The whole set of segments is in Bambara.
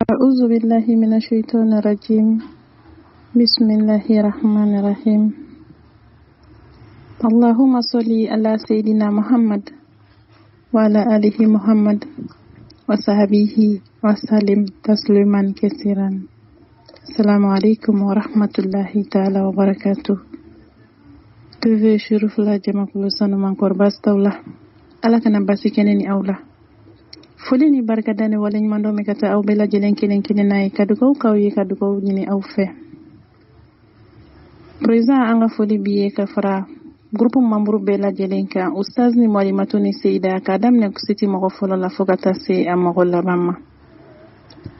أعوذ بالله من الشيطان الرجيم. بسم الله الرحمن الرحيم. اللهم صل على سيدنا محمد وعلى آله محمد وصحبه وسلم تسليما كثيرا. السلام عليكم ورحمة الله تعالى وبركاته. TV Shuruf la jama kulu sanu man korbas tawla ala kana basi keneni awla fuli ni barka dane wala mando me kata aw bela jelen kenen nay kadugo kawyi kadugo nyini aw fe président anga fuli biye ka fara groupe membre bela jelen ka ustaz ni mali matoni seida kadam ne kusiti mako folo la fogata se amako la bamma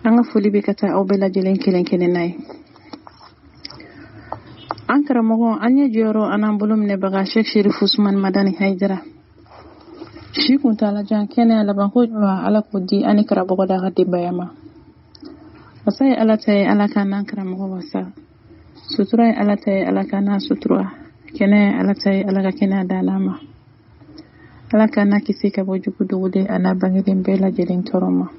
anga fuli bi kata aw bela jelen kenen nay ankara mogo anya joro anan bulum ne baga Sheikh Sherif Usman Madani Haidara shi kun tala jan kene ala ban ko ala ko di ani kara bogo da hadi bayama wasai ala tay ala kana kara mogo wasa sutura ala tay ala kana sutura kene ala tay ala ka kene dalama ala kana kisi ka boju kudude ana bangidin bela jelin toroma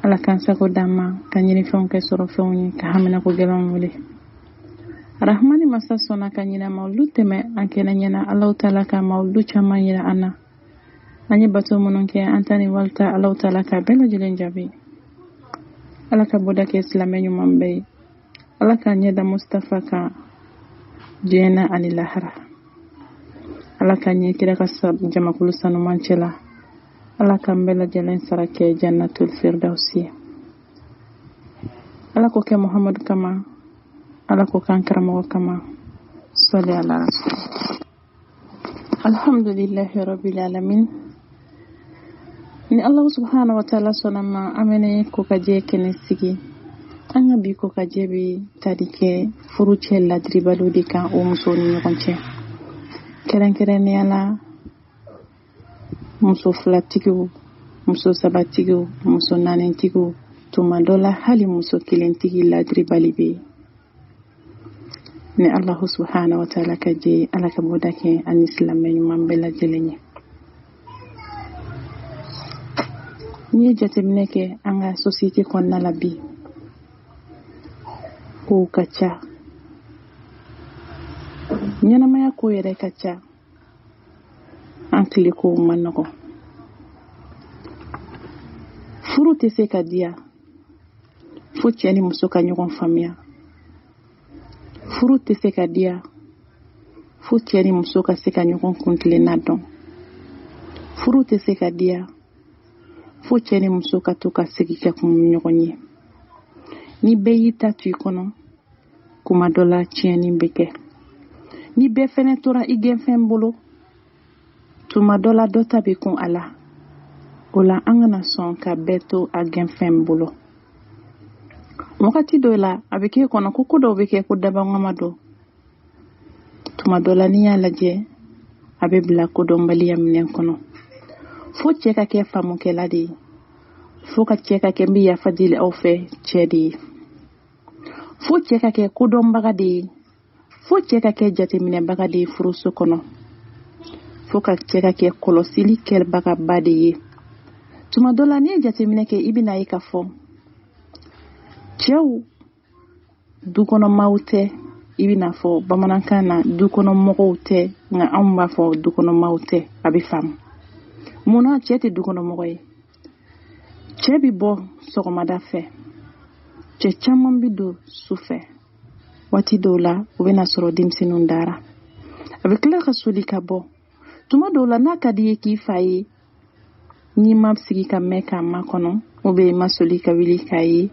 ala kan sa ko dama kanyini fonke soro fonni ka hamina ko gelon wuli rahmani masa sona kanyina maulud teme ankena nyana Allah taala ka maulud chama nyina ana anye bato mononke antani walta Allah taala ka belo jilen jabi ala ka boda ke islamenyu mambe ala ka nyeda Mustafa ka jena anilahara ala ka nye kira ka sab jama kulu sanu manchela ala ka mbela jelen sarake jannatul firdausi ala ko ke Muhammad kama ala ko kankara mo kama salli ala rasul. Alhamdulillahi rabbil alamin. Ni Allah subhanahu wa ta'ala sonama amene ko kaje kene sigi anga bi ko kaje bi tadike furuche la dribalo de kan o muso ni nyokonche keren ne ala muso flatigo muso sabatigo muso nanentigo tumandola hali muso kilentigi la dribali be ni Allah subhanahu wa ta'ala kaje ala ka bodake an islam men mambela jelenye ni jatemne ke anga society kon na labi ko kacha nyana maya ko yere kacha ankli ko manoko furu te se kadia futi ani musoka nyokon famia furu te se ka dia futi yani muso ka se ka ɲɔgɔn kuntile na dɔn furu te se ka dia futi yani muso ka to ka segi kɛ kun ɲɔgɔn ye ni bɛɛ y'i ta to i kɔnɔ kuma dɔ la tiɲɛni bɛ kɛ ni bɛɛ fɛnɛ tora i gɛnfɛn bolo tuma dɔ la dɔ ta bɛ kun a la o la an kana sɔn ka bɛɛ to a gɛnfɛn bolo wakati dɔ la a bɛ kɛ kɔnɔ ko dɔw bɛ kɛ ko dabangama dɔ tuma dɔ la n'i y'a lajɛ a bɛ bila kodɔnbaliya minɛn kɔnɔ fo cɛ ka kɛ faamukɛla de ye fo ka cɛ ka kɛ n bɛ yafa deli aw fɛ cɛ de ye fo cɛ ka kɛ kodɔnbaga de ye fo cɛ ka kɛ jateminɛbaga de ye furuso kɔnɔ fo ka cɛ ka kɛ kɔlɔsili kɛbagaba de ye tuma dɔ la n'i ye jateminɛ kɛ i bɛna ye ka fɔ cɛw dukɔnɔmaw tɛ i bɛna fɔ bamanankan na dukɔnɔmɔgɔw tɛ nka anw b'a fɔ dukɔnɔmaw tɛ a bɛ faamu munna cɛ tɛ dukɔnɔmɔgɔ ye cɛ bɛ bɔ sɔgɔmada fɛ cɛ caman bɛ don su fɛ waati dɔw la o bɛna sɔrɔ denmisɛnninw dara a bɛ tila ka soli ka bɔ tuma dɔw la n'a ka di ye k'i fa ye n'i ma sigi ka mɛn k'a makɔnɔ ou bien i ma soli ka wuli k'a ye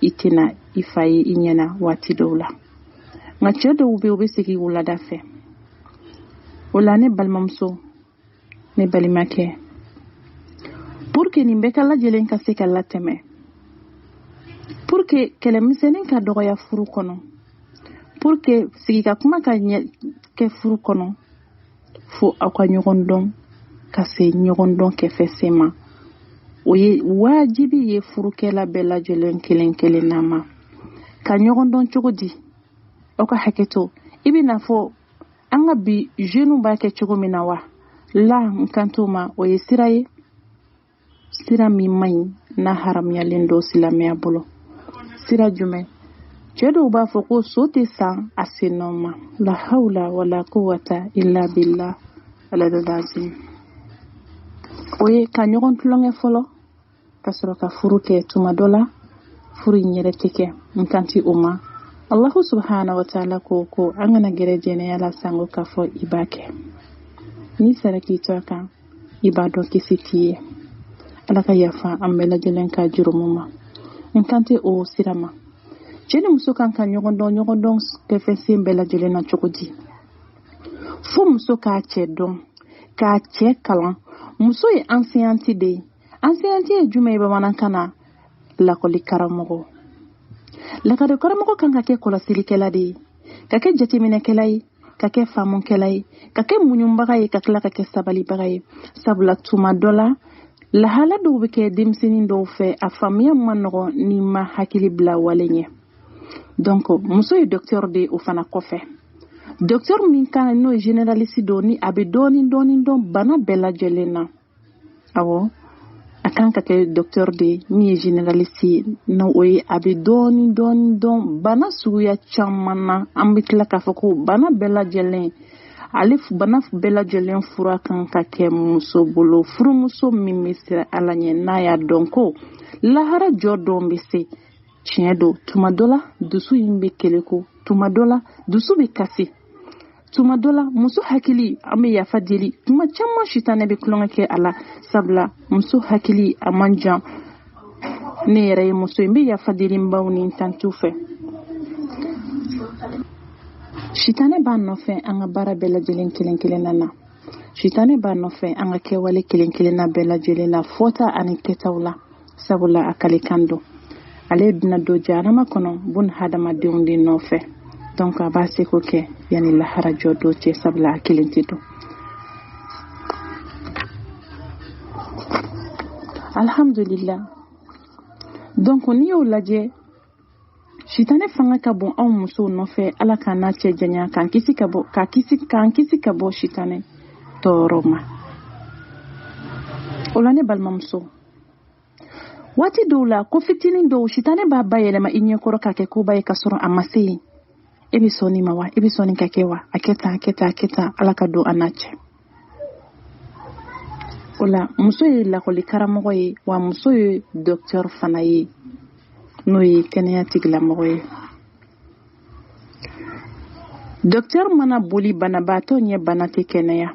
i tɛna i fa ye i ɲɛna waati dɔw la nka cɛ dɔw bɛ u bɛ segin wulada fɛ o la ne balimamuso ne balimakɛ pour que nin bɛɛ ka lajɛlen ka se ka latɛmɛ pour que kɛlɛmisɛnnin ka dɔgɔya furu kɔnɔ pour que sigi ka kuma ka kɛ furu kɔnɔ fo aw ka ɲɔgɔn dɔn ka se ɲɔgɔn dɔn kɛfɛ se ma o ye wajibi ye furukɛla bɛɛ lajɛlen kelen na ma ka ɲɔgɔn dɔn cogo di aw ka hakɛto i bɛna fɔ an ka bi jeunes b'a kɛ cogo min na wa la n kan t'o ma o ye sira ye sira min man na haramyalen do silamɛya bolo sira jumɛn cɛ dɔw b'a fɔ ko so tɛ san a sennɔ ma la hawla wala quwwata illa billah aladazim o ye ka ɲɔgɔn tulonkɛ fɔlɔ ka sɔrɔ ka furu kɛ tuma dɔ la furu in yɛrɛ tɛ kɛ n kan ti o ma Allahu subhanahu wa ta'ala ko an kana gɛrɛ jɛnɛya la sango k'a fɔ i b'a kɛ ni sara k'i to a kan i b'a dɔn kisi t'i ye Ala ka yafa an bɛɛ lajɛlen ka jurumu ma n kan tɛ o sira ma cɛ ni muso kan ka ɲɔgɔn dɔn kɛfɛsen bɛɛ lajɛlen na cogo di fo muso k'a cɛ dɔn k'a cɛ kalan muso ye enseignante de ye enseignante ye jumɛn ye bamanankan na lakɔli karamɔgɔ lakɔli karamɔgɔ kan ka kɛ kɔlɔsilikɛla de ye ka kɛ jateminɛkɛla ye ka kɛ faamukɛla ye ka kɛ muɲubaga ye ka tila ka kɛ sabalibaga ye sabula tuma dɔ la lahala dɔw bɛ kɛ denmisɛnnin dɔw fɛ a faamuya ma nɔgɔn ni ma hakili bila wale ɲɛ donc muso ye docteur de ye o fana kɔfɛ docteur min kan n'o ye généraliste don ni a bɛ dɔɔnin dɔn bana bɛɛ lajɛlen na awɔ a kan ka kɛ docteur de ye min ye généraliste ye n'o ye a bɛ dɔɔnin dɔn bana suguya caman na an bɛ tila k'a fɔ ko bana bɛɛ lajɛlen ale bana bɛɛ lajɛlen fura kan ka kɛ muso bolo furumuso min bɛ siran Ala ɲɛ n'a y'a dɔn ko lahara jɔ dɔn bɛ se tiɲɛ don tuma dɔ la dusu in bɛ keleko tuma dɔ la dusu bɛ kasi tuma dɔ la muso hakili an bɛ yafa deli tuma caman sitanɛ bɛ tulonkɛ kɛ a la sabula muso hakili a man jan ne yɛrɛ ye muso ye n bɛ yafa deli n baw ni n tantiw fɛ sitanɛ b'a nɔfɛ an ka baara bɛɛ lajɛlen kelen na sitanɛ b'a nɔfɛ an ka kɛwale kelen na bɛɛ lajɛlen na fɔta ani kɛtaw la sabula a kalekan don ale bɛna don jahanama kɔnɔ bun hadamadenw de nɔfɛ donc a b'a seko kɛ yani lahara jɔ do cɛ sabula a kelen tɛ don alhamdulillah donc ni y'o lajɛ sitanɛ fanga ka bon anw musow nɔfɛ Ala k'an n'a cɛ janya k'an kisi ka bɔ sitanɛ tɔɔrɔ ma o la ne balimamuso waati dɔw la ko fitinin dɔw sitanɛ b'a bayɛlɛma i ɲɛkɔrɔ k'a kɛ koba ye ka sɔrɔ a ma se yen e bɛ sɔn nin ma wa e bɛ sɔn nin ka kɛ wa a kɛ tan Ala ka don an n'a cɛ o la muso ye lakɔli karamɔgɔ ye wa muso ye docteur fana ye n'o ye kɛnɛya tigilamɔgɔ ye docteur mana boli banabaatɔ ɲɛ bana tɛ kɛnɛya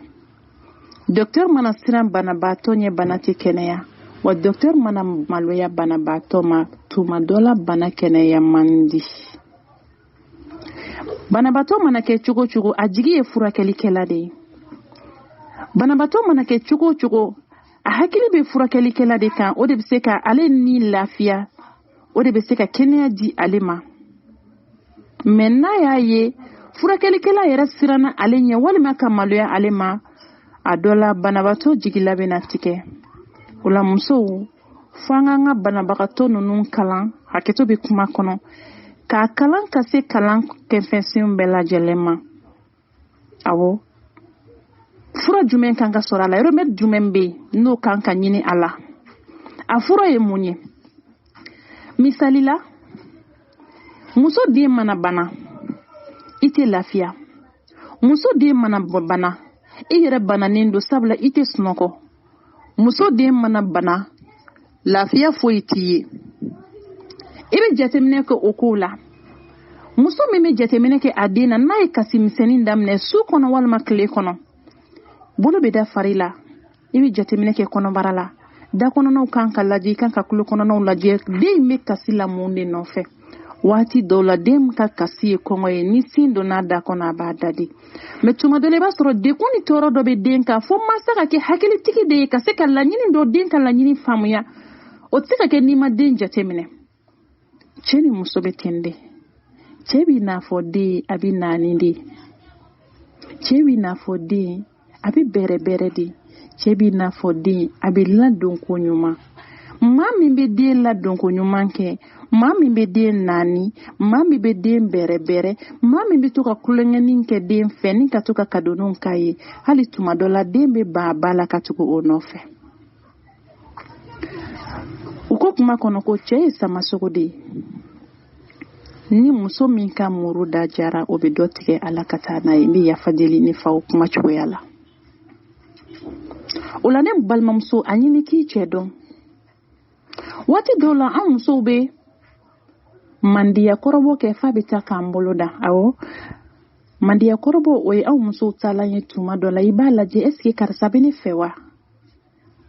docteur mana siran banabaatɔ ɲɛ bana tɛ kɛnɛya wa docteur mana maloya banabaatɔ ma tuma dɔ la bana kɛnɛya man di banabaatɔ mana kɛ cogo cogo a jigi ye furakɛlikɛla de ye banabaatɔ mana kɛ cogo cogo a hakili bɛ furakɛlikɛla de kan o de bɛ se ka ale ni lafiya o de bɛ se ka kɛnɛya di ale ma mais n'a y'a ye furakɛlikɛla yɛrɛ siranna ale ɲɛ walima ka maloya ale ma a dɔ la banabaatɔ jigila bɛna tigɛ o la musow fo an k'an ka banabagatɔ ninnu kalan hakɛto bɛ kuma kɔnɔ k'a kalan ka se kalan kɛfɛnsenw bɛɛ lajɛlen ma awɔ fura jumɛn kan ka sɔrɔ a la remède jumɛn bɛ yen n'o kan ka ɲini a la a fura ye mun ye misali la muso den mana bana i tɛ lafiya muso den mana bana i yɛrɛ bananen don sabula i tɛ sunɔgɔ muso den mana bana lafiya foyi t'i ye i bɛ jateminɛ kɛ o kow la muso min bɛ jateminɛ kɛ a den na n'a ye kasi misɛnnin daminɛ su kɔnɔ walima tile kɔnɔ bolo bɛ da fari la i bɛ jateminɛ kɛ kɔnɔbara la da kɔnɔnaw kan ka lajɛ i kan ka tulo kɔnɔnaw lajɛ den bɛ kasi la mun de nɔfɛ waati dɔw la den ka kasi ye kɔngɔ ye ni sin donna da kɔnɔ a b'a dadi mais tuma dɔ la i b'a sɔrɔ dekun ni tɔɔrɔ dɔ bɛ den kan fo mansa ka kɛ hakilitigi de ye ka se ka laɲini dɔ den ka laɲini faamuya o tɛ se ka kɛ n'i ma den jateminɛ cɛ ni muso bɛ ten de cɛ b'i n'a fɔ den a bɛ naani de cɛ b'i n'a fɔ den a bɛ bɛrɛbɛrɛ de cɛ b'i n'a fɔ den a bɛ ladon ko ɲuman maa min bɛ den ladon ko ɲuman kɛ maa min bɛ den naani maa min bɛ den bɛrɛbɛrɛ maa min bɛ to ka kulonkɛni kɛ den fɛ ni ka to ka kadoninw k'a ye hali tuma dɔ la den bɛ ban a ba la ka tugu o nɔfɛ kuma kɔnɔ ko cɛ ye samasogo de ye. Ni muso min ka muru da jara o bɛ dɔ tigɛ Ala ka taa n'a ye. N bɛ yafa deli ne fa o kuma cogoya la. O la ne balimamuso a ɲini k'i cɛ dɔn. Waati dɔw la an musow bɛ mandiya kɔrɔbɔ kɛ f'a bɛ taa k'an bolo da. Awɔ. Mandiya kɔrɔbɔ o ye anw musow taalan ye tuma dɔ la. I b'a lajɛ est-ce que karisa bɛ ne fɛ wa?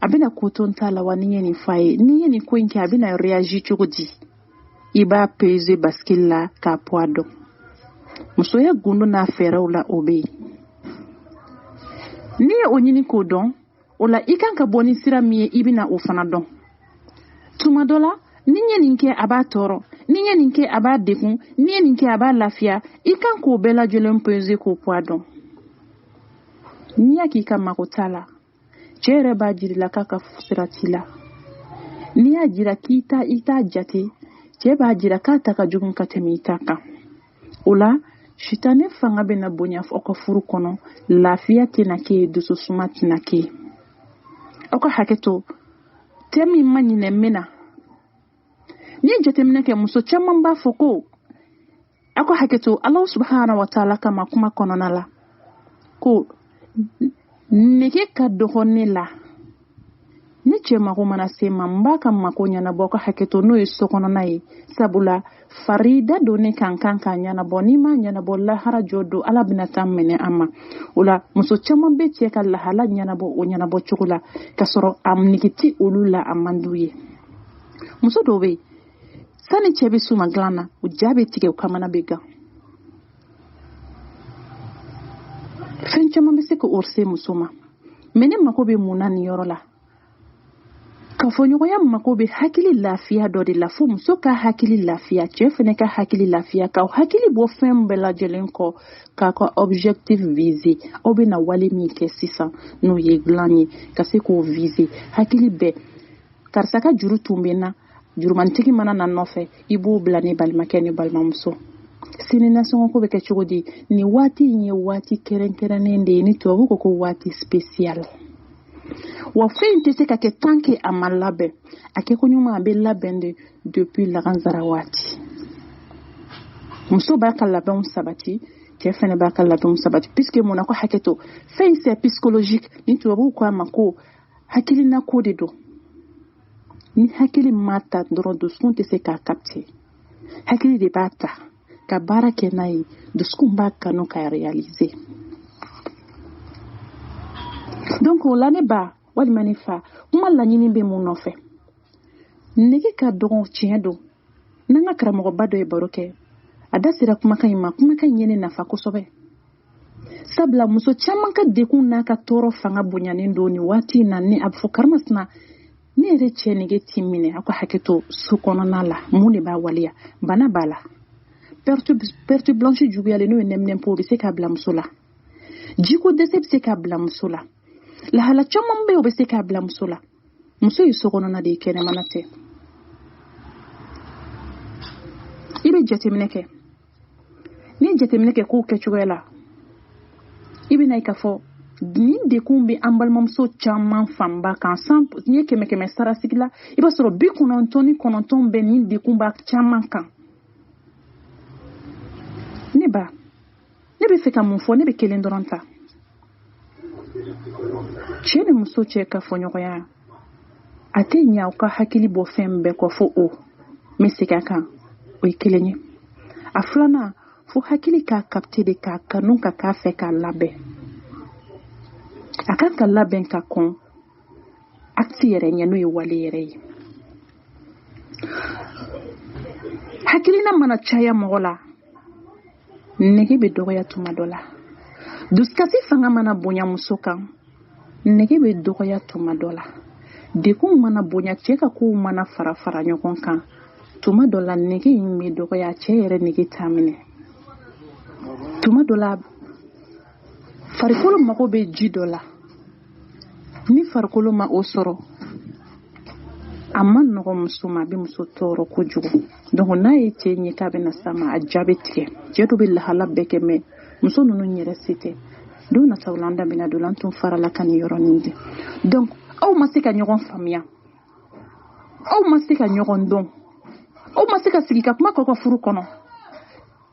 A bɛna ko to n t'a la wa ni ye nin f'a ye. Ni ye nin ko in kɛ a bɛna réagir cogo di? I b'a peser bascule la k'a poids dɔn. Musoya gundo n'a fɛɛrɛw la o bɛ yen. N'i ye o ɲini k'o dɔn, o la i kan ka bɔ ni sira min ye i bɛna o fana dɔn. Tuma dɔ la, ni ye nin kɛ a b'a tɔɔrɔ, ni ye nin kɛ a b'a degun, ni ye nin kɛ a b'a lafiya, i kan k'o bɛɛ lajɛlen peser k'o poids dɔn. N'i y'a k'i ka mago t'a la, cɛ yɛrɛ b'a jira la k'a ka sira t'i la. N'i y'a jira k'i t'a jate, cɛ b'a jira k'a ta ka jugu ka tɛmɛ i ta kan. O la, sitanɛ fanga bɛna bonya aw ka furu kɔnɔ, lafiya tɛna kɛ yen, dususuma tɛna kɛ yen. Aw ka hakɛ to, tɛ min ma ɲinɛ min na. N'i ye jateminɛ kɛ muso caman b'a fɔ ko aw ka hakɛ to Ala subhanahu wa ta'ala kama kuma kɔnɔna la ko nege ka dɔgɔ ne la. Ni cɛ mago mana se ma n b'a ka mago ɲɛnabɔ ka hakɛ to n'o ye sokɔnɔna ye. Sabula farida don ne kan k'a ɲɛnabɔ. N'i ma ɲɛnabɔ lahara jɔ don Ala bɛna taa minɛ an ma. O la muso caman bɛ cɛ ka lahala ɲɛnabɔ o ɲɛnabɔ cogo la ka sɔrɔ a nege tɛ olu la a man d'u ye. Muso dɔw bɛ yen sani cɛ bɛ s'u ma dilan na u ja bɛ tigɛ u kamana bɛ gan. Fɛn caman bɛ se ka se muso ma. Mais ne mago bɛ mun na nin yɔrɔ la? Kafoɲɔgɔnya mago bɛ hakili lafiya dɔ de la fo muso ka hakili lafiya, cɛ fana ka hakili lafiya, ka hakili bɔ fɛn bɛɛ lajɛlen kɔ k'a ka objectif viser. Aw bɛna wale min kɛ sisan n'o ye dilan ye ka se k'o viser. Hakili bɛɛ karisa ka juru tun bɛ n na, jurumantigi mana na nɔfɛ i b'o bila ne balimakɛ ni balimamuso. Sini nasɔngɔ ko bɛ kɛ cogo di? Nin waati in ye waati kɛrɛnkɛrɛnnen de ye, ni tubabu ko ko waati spécial. Wa fɛn tɛ se ka kɛ tant que a ma labɛn. A kɛ ko ɲuman a bɛ labɛn de depuis lakanzara waati. Muso b'a ka labɛnw sabati, cɛ fɛnɛ b'a ka labɛnw sabati. Puisque mun na ko hakɛ to, fɛn c'est psychologique. Ni tubabu ko a ma ko hakilina ko de don. Ni hakili ma ta dɔrɔn dusukun tɛ se k'a capter. Hakili de b'a ta ka baara kɛ n'a ye, dusukun b'a kanu k'a réaliser. Donc o la ne ba walima ne fa kuma laɲini bɛ mun nɔfɛ? Nege ka dɔgɔ tiɲɛ don. N'an ka karamɔgɔba dɔ ye baro kɛ, a da sera kumakan in ma, kumakan in ye ne nafa kosɛbɛ. Sabula muso caman ka degun n'a ka tɔɔrɔ fanga bonyanen don nin waati in na, ni a bɛ fɔ karimasina ne yɛrɛ cɛ nege t'i minɛ. Aw ka hakɛ to so kɔnɔna la, mun de b'a waleya? Bana b'a la. Perte blanche juguyalen n'o ye nɛminɛnpo o bɛ se k'a bila muso la. Jiko dɛsɛ bɛ se k'a bila muso la. Lahala caman bɛ yen o bɛ se k'a bila muso la. Muso ye so kɔnɔna de ye, kɛnɛmana tɛ. I bɛ jateminɛ kɛ. N'i ye jateminɛ kɛ k'o kɛcogoya la, i bɛ na ye k'a fɔ nin dekun bɛ an balimamuso caman fanba kan. N'i ye 100 sara sigi la, i b'a sɔrɔ 99 bɛ nin dekun b'a caman kan. Ne ba, ne bɛ fɛ ka mun fɔ, ne bɛ kelen dɔrɔn ta. Cɛ ni muso cɛ ka fɔ ɲɔgɔnya a tɛ ɲɛ aw ka hakili bɔ fɛn bɛɛ kɔ fo o me segin a kan, o ye kelen ye. A filanan fo hakili k'a capter de k'a kanu ka k'a fɛ k'a labɛn. A kan ka labɛn ka kɔn acte yɛrɛ ɲɛ n'o ye wale yɛrɛ ye. Hakilina mana caya mɔgɔ la, nege bɛ dɔgɔya tuma dɔ la. Dusukasi fanga mana bonya muso kan, nege bɛ dɔgɔya tuma dɔ la. Dekun mana bonya, cɛ ka kow mana fara ɲɔgɔn kan, tuma dɔ la nege in bɛ dɔgɔya, cɛ yɛrɛ nege t'a minɛ. Tuma dɔ la farikolo mago bɛ ji dɔ la. Ni farikolo ma o sɔrɔ, a man nɔgɔ muso ma, a bɛ muso tɔɔrɔ kojugu. Donc n'a ye cɛ ɲɛ k'a bɛna s'a ma, a ja bɛ tigɛ. Cɛ dɔ bɛ lahala bɛɛ kɛ, mais muso ninnu yɛrɛ se tɛ. Don nataw la an da bɛna don la, an tun farala ka nin yɔrɔnin de. Donc aw ma se ka ɲɔgɔn faamuya. aw ma se ka ɲɔgɔn dɔn aw ma se ka sigi ka kuma k'aw ka furu kɔnɔ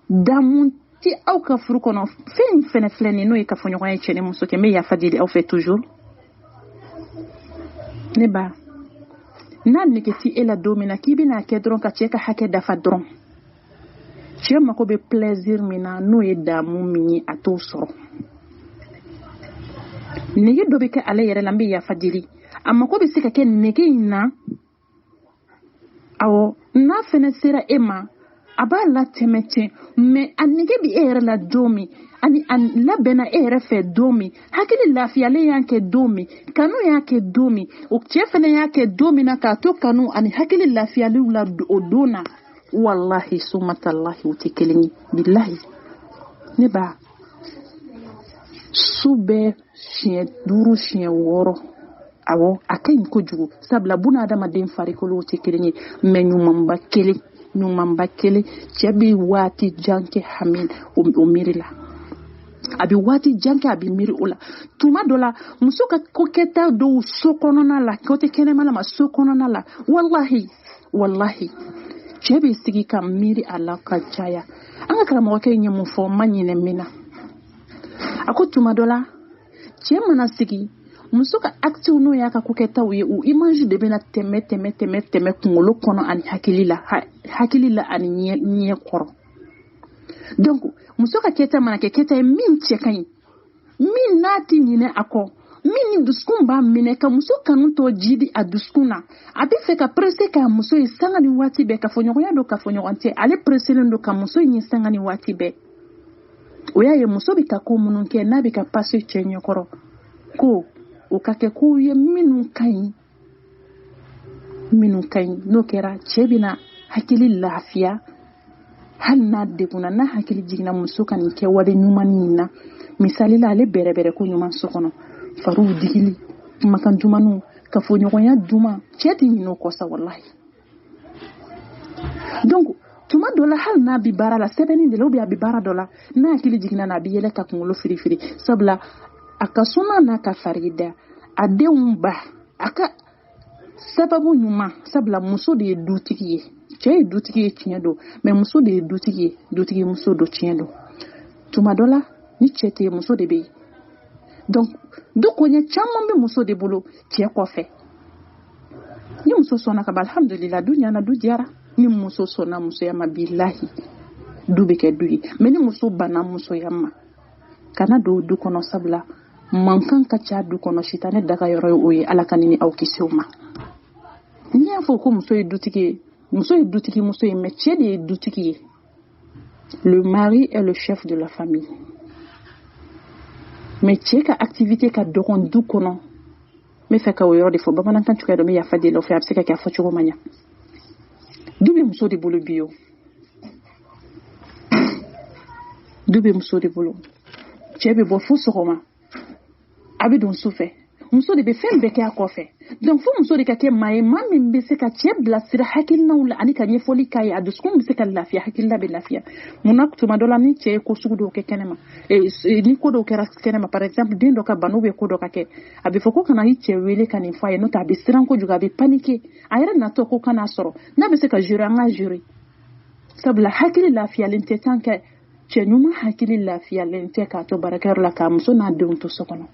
damun ti aw ka furu kɔnɔ fɛn fɛnɛ filɛ nin n'o ye kafoɲɔgɔnya cɛ ni muso kɛ n bɛ yafa deli aw fɛ toujours ne ba n'a nege ti e la don min na k'i bɛna kɛ dɔrɔn ka cɛ ka hakɛ dafa dɔrɔn cɛ mako bɛ plaisir min na n'o ye damu min ye a t'o sɔrɔ nege dɔ bɛ kɛ ale yɛrɛ la n bɛ yafa deli a mako bɛ se ka kɛ nege in na awɔ n'a fɛnɛ sera e ma a b'a latɛmɛ ten mais a nege bɛ e yɛrɛ la don min ani a labɛnna e yɛrɛ fɛ don min hakili lafiyalen y'a kɛ don min kanu y'a kɛ don min o cɛ fɛnɛ y'a kɛ don min na k'a to kanu ani hakili lafiyaliw la o don na wallahi sumatallahi o tɛ kelen ye bilahi ne ba su bɛɛ siɲɛ 5 siɲɛ 6 awɔ a ka ɲi kojugu sabula buna adamaden farikolo tɛ kelen ye mais ɲumanba kelen cɛ bɛ waati jan kɛ hami o miiri la a bɛ waati jan kɛ a bɛ miiri o la tuma dɔ la muso ka kokɛta dɔw so kɔnɔna la ko tɛ kɛnɛma la ma so kɔnɔna la wallahi cɛ bɛ sigi ka miiri a la ka caya an ka karamɔgɔkɛ ɲɛ mun fɔ ma ɲinɛ min na a ko tuma dɔ la cɛ mana sigi muso ka acte n'o y'a ka kokɛtaw ye o image de bɛna tɛmɛ kunkolo kɔnɔ ani hakili la ani ɲɛ kɔrɔ donc muso ka kɛta mana kɛ kɛta ye min cɛ ka ɲi min n'a ti ɲinɛ a kɔ min ni dusukun b'a minɛ ka muso kanu tɔ jidi a dusukun na a bɛ fɛ ka presse k'a muso ye sanga ni waati bɛɛ kafoɲɔgɔnya don kafoɲɔgɔn tɛ ale presselen don ka muso ɲɛ sanga ni waati bɛɛ o y'a ye muso bɛ ka ko minnu kɛ n'a bɛ ka passe cɛ ɲɛkɔrɔ ko o ka kɛ ko ye minnu ka ɲi n'o kɛra cɛ bɛna hakili lafiya hali n'a degunna n'a hakili jiginna muso ka nin kɛ wale ɲuman nin na misali la ale bɛrɛbɛrɛ ko ɲuman so kɔnɔ fariw digili kumakan dumaniw kafoɲɔgɔnya duman cɛ tɛ ɲinɛ o kɔ sa wallahi donc tuma dɔ la hali n'a bɛ baara la sɛbɛnni de la ou bien a bɛ baara dɔ la n'a hakili jiginna na a bɛ yɛlɛ ka kunkolo firifiri sabula a ka suma n'a ka farida a denw ba a ka sababu ɲuman sabula muso de ye dutigi ye cɛ ye dutigi ye tiɲɛ don mais muso de ye dutigi ye dutigi muso don tiɲɛ don tuma dɔ la ni cɛ tɛ yen muso de bɛ yen donc du koɲɛ caman bɛ muso de bolo cɛ kɔfɛ ni muso sɔnna ka ban alhamdulillah du ɲana du diyara ni muso sɔnna musoya ma bilahi du bɛ kɛ du ye mais ni muso banna musoya ma kana don du kɔnɔ sabula mankan ka ca du kɔnɔ sitanɛ daga yɔrɔ ye o ye ala ka ni aw kisi o ma n'i y'a fɔ ko muso ye dutigi ye muso ye mais cɛ de ye dutigi ye le mari est le chef de la famille mais cɛ ka activité ka dɔgɔn du kɔnɔ n bɛ fɛ ka o yɔrɔ de fɔ bamanankan cogoya dɔ n bɛ yafa deli o fɛ a bɛ se ka kɛ a fɔ cogo man ɲa du bɛ muso de bolo bi o du bɛ muso de bolo cɛ bɛ bɔ fo sɔgɔma a bɛ don su fɛ muso de bɛ fɛn bɛɛ kɛ a kɔfɛ donc fo muso de ka kɛ maa ye maa min bɛ se ka cɛ bilasira hakilinaw la ani ka ɲɛfɔli k'a ye a dusukun bɛ se ka lafiya hakilila bɛ lafiya munna tuma dɔ la ni cɛ ye ko sugu dɔw kɛ kɛnɛma ni ko dɔw kɛra kɛnɛma par exemple den dɔ ka bana ou bien ko dɔ ka kɛ a bɛ fɔ ko kana i cɛ wele ka nin fɔ a ye n'o tɛ a bɛ siran kojugu a bɛ paniquer a yɛrɛ natɔ ko kan'a sɔrɔ n'a bɛ se ka gérer an ka gérer sabula hakili lafiyalen tɛ tant que cɛ ɲuman hakili lafiyalen tɛ k'a to baarakɛyɔrɔ la k'a muso n'a denw to so kɔnɔ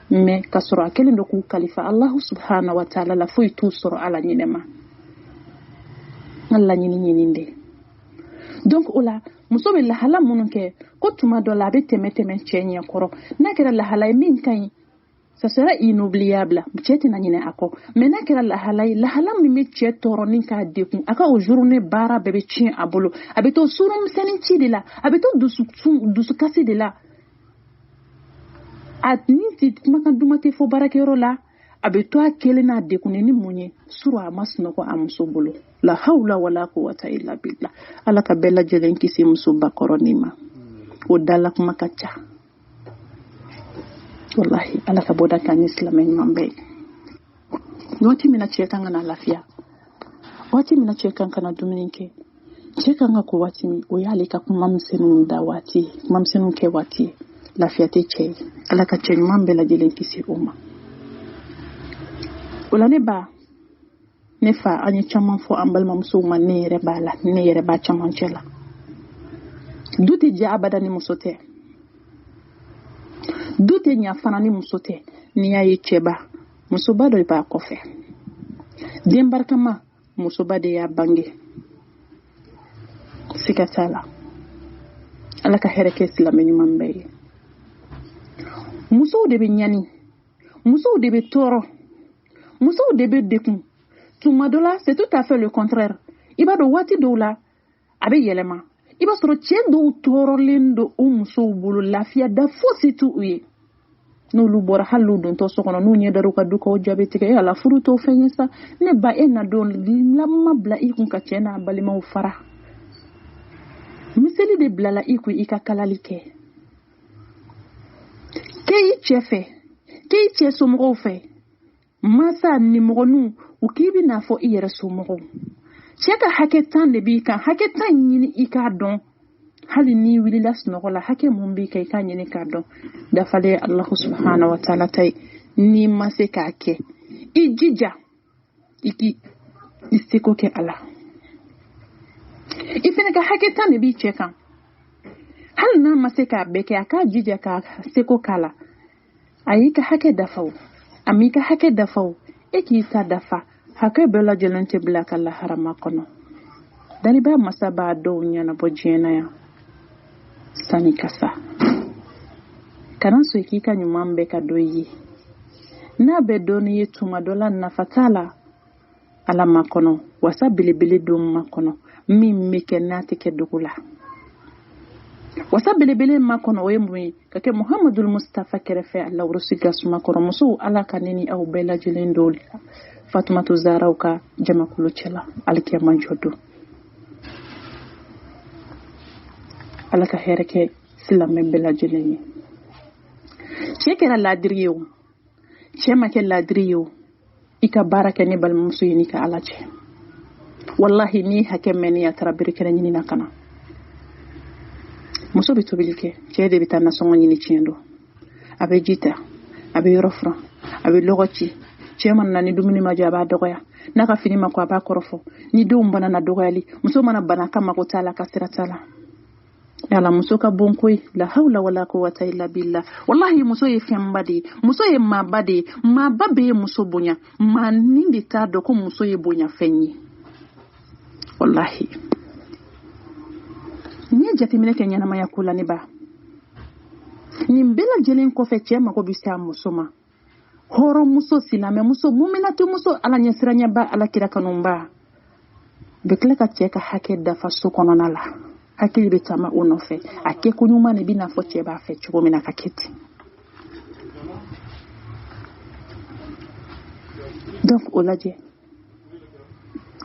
mais ka sɔrɔ a kelen don k'u kalifa Allahu subhanahu wa ta'ala la foyi t'u sɔrɔ ala ɲinɛma ala ɲini de donc o la muso bɛ lahala minnu kɛ ko tuma dɔ la a bɛ tɛmɛ cɛ ɲɛ kɔrɔ n'a kɛra lahala ye min ka ɲi ça sera inoubliable cɛ tɛna ɲinɛ a kɔ mais n'a kɛra lahala ye lahala min bɛ cɛ tɔɔrɔ ni k'a degun a ka o journée baara bɛɛ bɛ tiɲɛ a bolo a bɛ to surunmisɛnnin ci de la a bɛ to dusukasi de la a ni ti kumakan duman tɛ fɔ baarakɛyɔrɔ la a bɛ to a kelen n'a degunnen ni mun ye sura a ma sunɔgɔ a muso bolo la hawla wala quwwata illa billah ala ka bɛɛ lajɛlen kisi muso bakɔrɔnin ma o dala kuma ka ca wallahi ala ka bɔda kan ni silamɛ ɲuman bɛɛ waati min na cɛ kan ka na lafiya waati min na cɛ kan ka na dumuni kɛ cɛ kan ka ko waati min o y'ale ka kuma misɛnninw da waati kuma misɛnninw kɛ waati lafiya tɛ cɛ ye ala ka cɛ ɲuman bɛɛ lajɛlen kisi o ma o la ne ba ne fa an ye caman fɔ an balimamusow ma ne yɛrɛ b'a la ne yɛrɛ b'a camancɛ la du tɛ jɛ abada ni muso tɛ du tɛ ɲa fana ni muso tɛ n'i y'a ye cɛba musoba dɔ b'a kɔfɛ den barikama musoba de y'a bange siga t'a la ala ka hɛrɛ kɛ silamɛ ɲuman bɛɛ ye musow de bɛ ɲani musow de bɛ tɔɔrɔ musow de bɛ dekun tuma dɔ la c'est tout à fait le contraire i b'a dɔn waati dɔw la a bɛ yɛlɛma i b'a sɔrɔ cɛ dɔw tɔɔrɔlen don o musow bolo lafiya da fosi t'u ye n'olu bɔra hali n'u dontɔ so kɔnɔ n'u ɲɛ dar'u ka du k'o jaabi tigɛ ala furu t'o fɛn ye sa ne ba e na don lamma bila i kun ka cɛ n'a balimaw fara miseli de bilala i kun i ka kalali kɛ i cɛ fɛ kɛ i cɛ somɔgɔw fɛ masa nimɔgɔninw u k'i bi n'a fɔ i yɛrɛ somɔgɔw cɛ ka hakɛ tan de b'i kan hakɛ tan ɲini i k'a dɔn hali ni wulila sunɔgɔ la hakɛ mun b'i kan i k'a ɲini k'a dɔn dafalen Allahu subhanahu wa ta'ala ta ye n'i ma se k'a kɛ i jija i seko kɛ ala i fɛnɛ ka hakɛ tan de b'i cɛ kan hali n'a ma se k'a bɛɛ kɛ a k'a jija k'a seko k'a la a y'i ka hakɛ dafa o a m'i ka hakɛ dafa o e k'i ta dafa hakɛ bɛɛ lajɛlen tɛ bila ka laharama kɔnɔ daliba masa b'a dɔw ɲɛnabɔ diɲɛ na yan sani kasa kana so i k'i ka ɲuman bɛɛ ka dɔ ye n'a bɛ dɔɔni ye tuma dɔ la nafa t'a la ala ma kɔnɔ wasa belebele don ma kɔnɔ min bɛ kɛ n'a tɛ kɛ dogo la wasa belebele ma kɔnɔ o ye mun ye ka kɛ Muhammadul Mustafa kɛrɛfɛ a lawurusi gasuma kɔrɔ musow ala ka ne ni aw bɛɛ lajɛlen dɔw la Fatumatu Zaraw ka jamakulu cɛla alikiyama jɔ don ala ka hɛrɛ kɛ silamɛ bɛɛ lajɛlen ye cɛ kɛra laadiri ye o cɛ ma kɛ laadiri ye o i ka baara kɛ ne balimamuso ye n'i ka ala cɛ wallahi ni hakɛ mɛnni a taara berekɛrɛ ɲini na kana muso bɛ tobili kɛ cɛ de bɛ taa nasɔngɔ ɲini tiɲɛ don a bɛ ji ta a bɛ yɔrɔ furan a bɛ lɔgɔ ci cɛ mana na ni dumuni ma jɛ a b'a dɔgɔya n'a ka fini ma ko a b'a kɔrɔfɔ ni denw bana na dɔgɔyali muso mana bana ka mago t'a la ka sira t'a la yala muso ka bon koyi la hawla wala quwwata illa billah wallahi muso ye fɛnba de ye muso ye maaba de ye maaba bɛ ye muso bonya maa ni de t'a dɔn ko muso ye bonya fɛn ye wallahi ni ye jateminɛ kɛ ɲɛnamaya ko la ne ba nin bɛɛ lajɛlen kɔfɛ cɛ mago bɛ se a muso ma hɔrɔn muso silamɛ muso muminatu muso ala ɲɛsiranyaba ala kira kanunba bɛ tila ka cɛ ka hakɛ dafa so kɔnɔna la hakili bɛ taama o nɔfɛ a kɛ ko ɲuman de bɛ n'a fɔ cɛ b'a fɛ cogo min na ka kɛ ten donc o lajɛ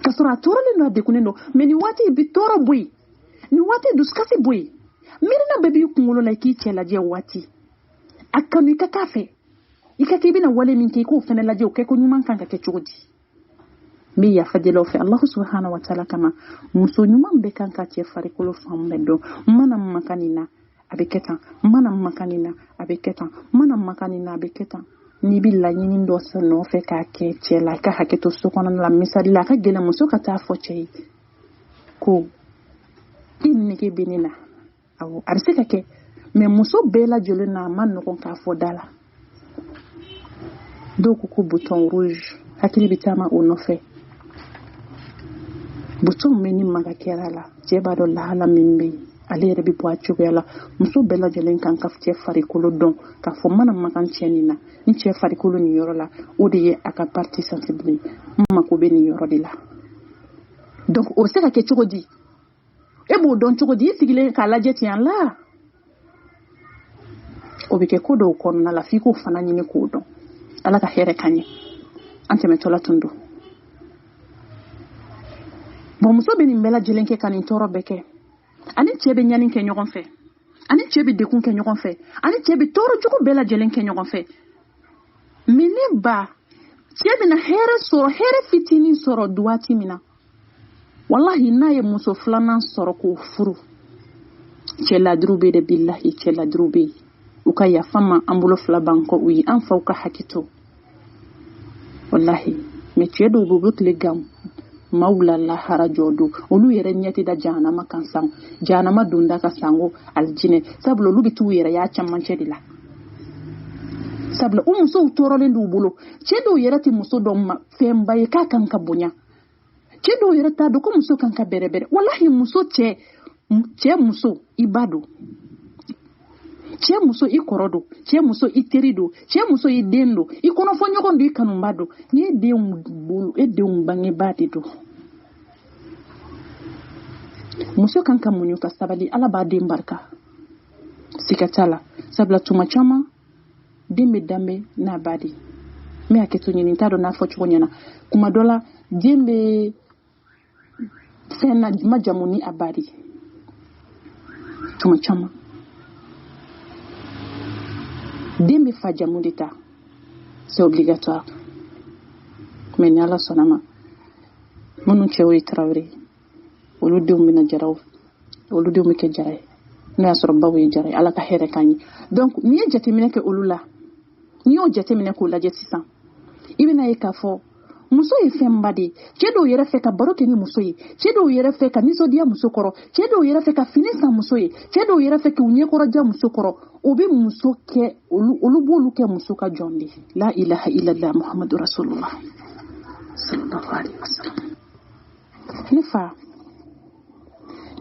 ka sɔrɔ a tɔɔrɔlen don a degunnen don mais nin waati i bɛ tɔɔrɔ bɔ yen nin waati dusukasi bɔ yen miirina bɛɛ b'i kunkolo la i k'i cɛ lajɛ waati a kanu i ka k'a fɛ i ka kɛ i bɛna wale min kɛ i k'o fɛnɛ lajɛ o kɛ ko ɲuman kan ka kɛ cogo di n bɛ yafa deli fɛ Allahu subhanahu wa ta'ala kama muso ɲuman bɛɛ kan ka cɛ farikolo fan bɛɛ dɔn mana maka nin na a bɛ kɛ tan mana maka nin na a bɛ kɛ tan mana maka nin na a bɛ kɛ tan n'i bɛ laɲini dɔ sɛ nɔfɛ k'a kɛ cɛ la i ka hakɛ to so kɔnɔna la misali la a ka gɛlɛn muso ka taa fɔ cɛ ye ko i nege bɛ ne na awɔ a bɛ se ka kɛ mais muso bɛɛ lajɛlen na a ma nɔgɔn k'a fɔ da la dɔw ko bouton rouge hakili bɛ taama o nɔfɛ bouton min ni maga kɛra la cɛ b'a dɔn lahala min bɛ yen ale yɛrɛ bɛ bɔ a cogoya la muso bɛɛ lajɛlen kan ka cɛ farikolo dɔn k'a fɔ mana makan cɛ nin na ni cɛ farikolo nin yɔrɔ la o de ye a ka partie sensible ye n mako bɛ nin yɔrɔ de la donc o bɛ se ka kɛ cogo di e b'o dɔn cogo di i sigilen k'a lajɛ ten la o bɛ kɛ ko dɔw kɔnɔna la f'i k'o fana ɲini k'o dɔn ala ka hɛrɛ ka ɲɛ an tɛmɛtɔla tun don bon muso bɛ nin bɛɛ lajɛlen kɛ ka nin tɔɔrɔ bɛɛ kɛ ani cɛ bɛ ɲani kɛ ɲɔgɔn fɛ ani cɛ bɛ dekun kɛ ɲɔgɔn fɛ ani cɛ bɛ tɔɔrɔ jugu bɛɛ lajɛlen kɛ ɲɔgɔn fɛ mais ne ba cɛ bɛna hɛrɛ sɔrɔ hɛrɛ fitinin sɔrɔ waati min na wallahi n'a ye muso filanan sɔrɔ k'o furu cɛ ladiriw bɛ de billahi cɛ ladiriw bɛ yen u ka yafa ma an bolo fila ban kɔ u ye an faw ka hakɛ to wallahi mais cɛ dɔw bɛ u bɛ tile gan mawula lahara jɔdo olu yɛrɛ ɲɛti da jahanama kan san jahanama donda ka sango aljinɛ sabula olu bɛ t'u yɛrɛ y'a camancɛ de la sabula u musow tɔɔrɔlen d'u bolo cɛ dɔw yɛrɛ tɛ muso dɔ ma fɛnba ye k'a kan ka bonya cɛ dɔw yɛrɛ t'a dɔn ko muso kan ka bɛrɛbɛrɛ walahi muso cɛ muso i ba don cɛ muso i kɔrɔ don cɛ muso i teri don cɛ muso i den don i kɔnɔfɔ ɲɔgɔn don i kanuba don ni e denw bangeba de don muso kan ka muɲu ka sabali ala b'a den barika siga t'a la sabula tuma caman den bɛ danbe n'a ba de n bɛ hakɛto ɲini n t'a dɔn n'a fɔ cogo ɲɛna kuma dɔ la den bɛ fɛn na majamu ni a ba de tuma caman den bɛ fa jamu de ta c'est obligatoire mais ni ala sɔnna ma minnu cɛw ye tarawele olu denw bɛna jaraw olu denw bɛ kɛ jara ye n'o y'a sɔrɔ baw ye jara ye ala ka hɛrɛ k'an ye donc n'i ye jateminɛ kɛ olu la n'i y'o jateminɛ k'o lajɛ sisan i bɛna ye k'a fɔ muso ye fɛnba de ye cɛ dɔw yɛrɛ fɛ ka baro kɛ ni muso ye cɛ dɔw yɛrɛ fɛ ka nisɔndiya muso kɔrɔ cɛ dɔw yɛrɛ fɛ ka fini san muso ye cɛ dɔw yɛrɛ fɛ k'u ɲɛkɔrɔja muso kɔrɔ o bɛ muso kɛ olu b'olu kɛ muso ka jɔn de la ilaha illallah muhammadu rasulullah sallallahu alaihi wasallam ne fa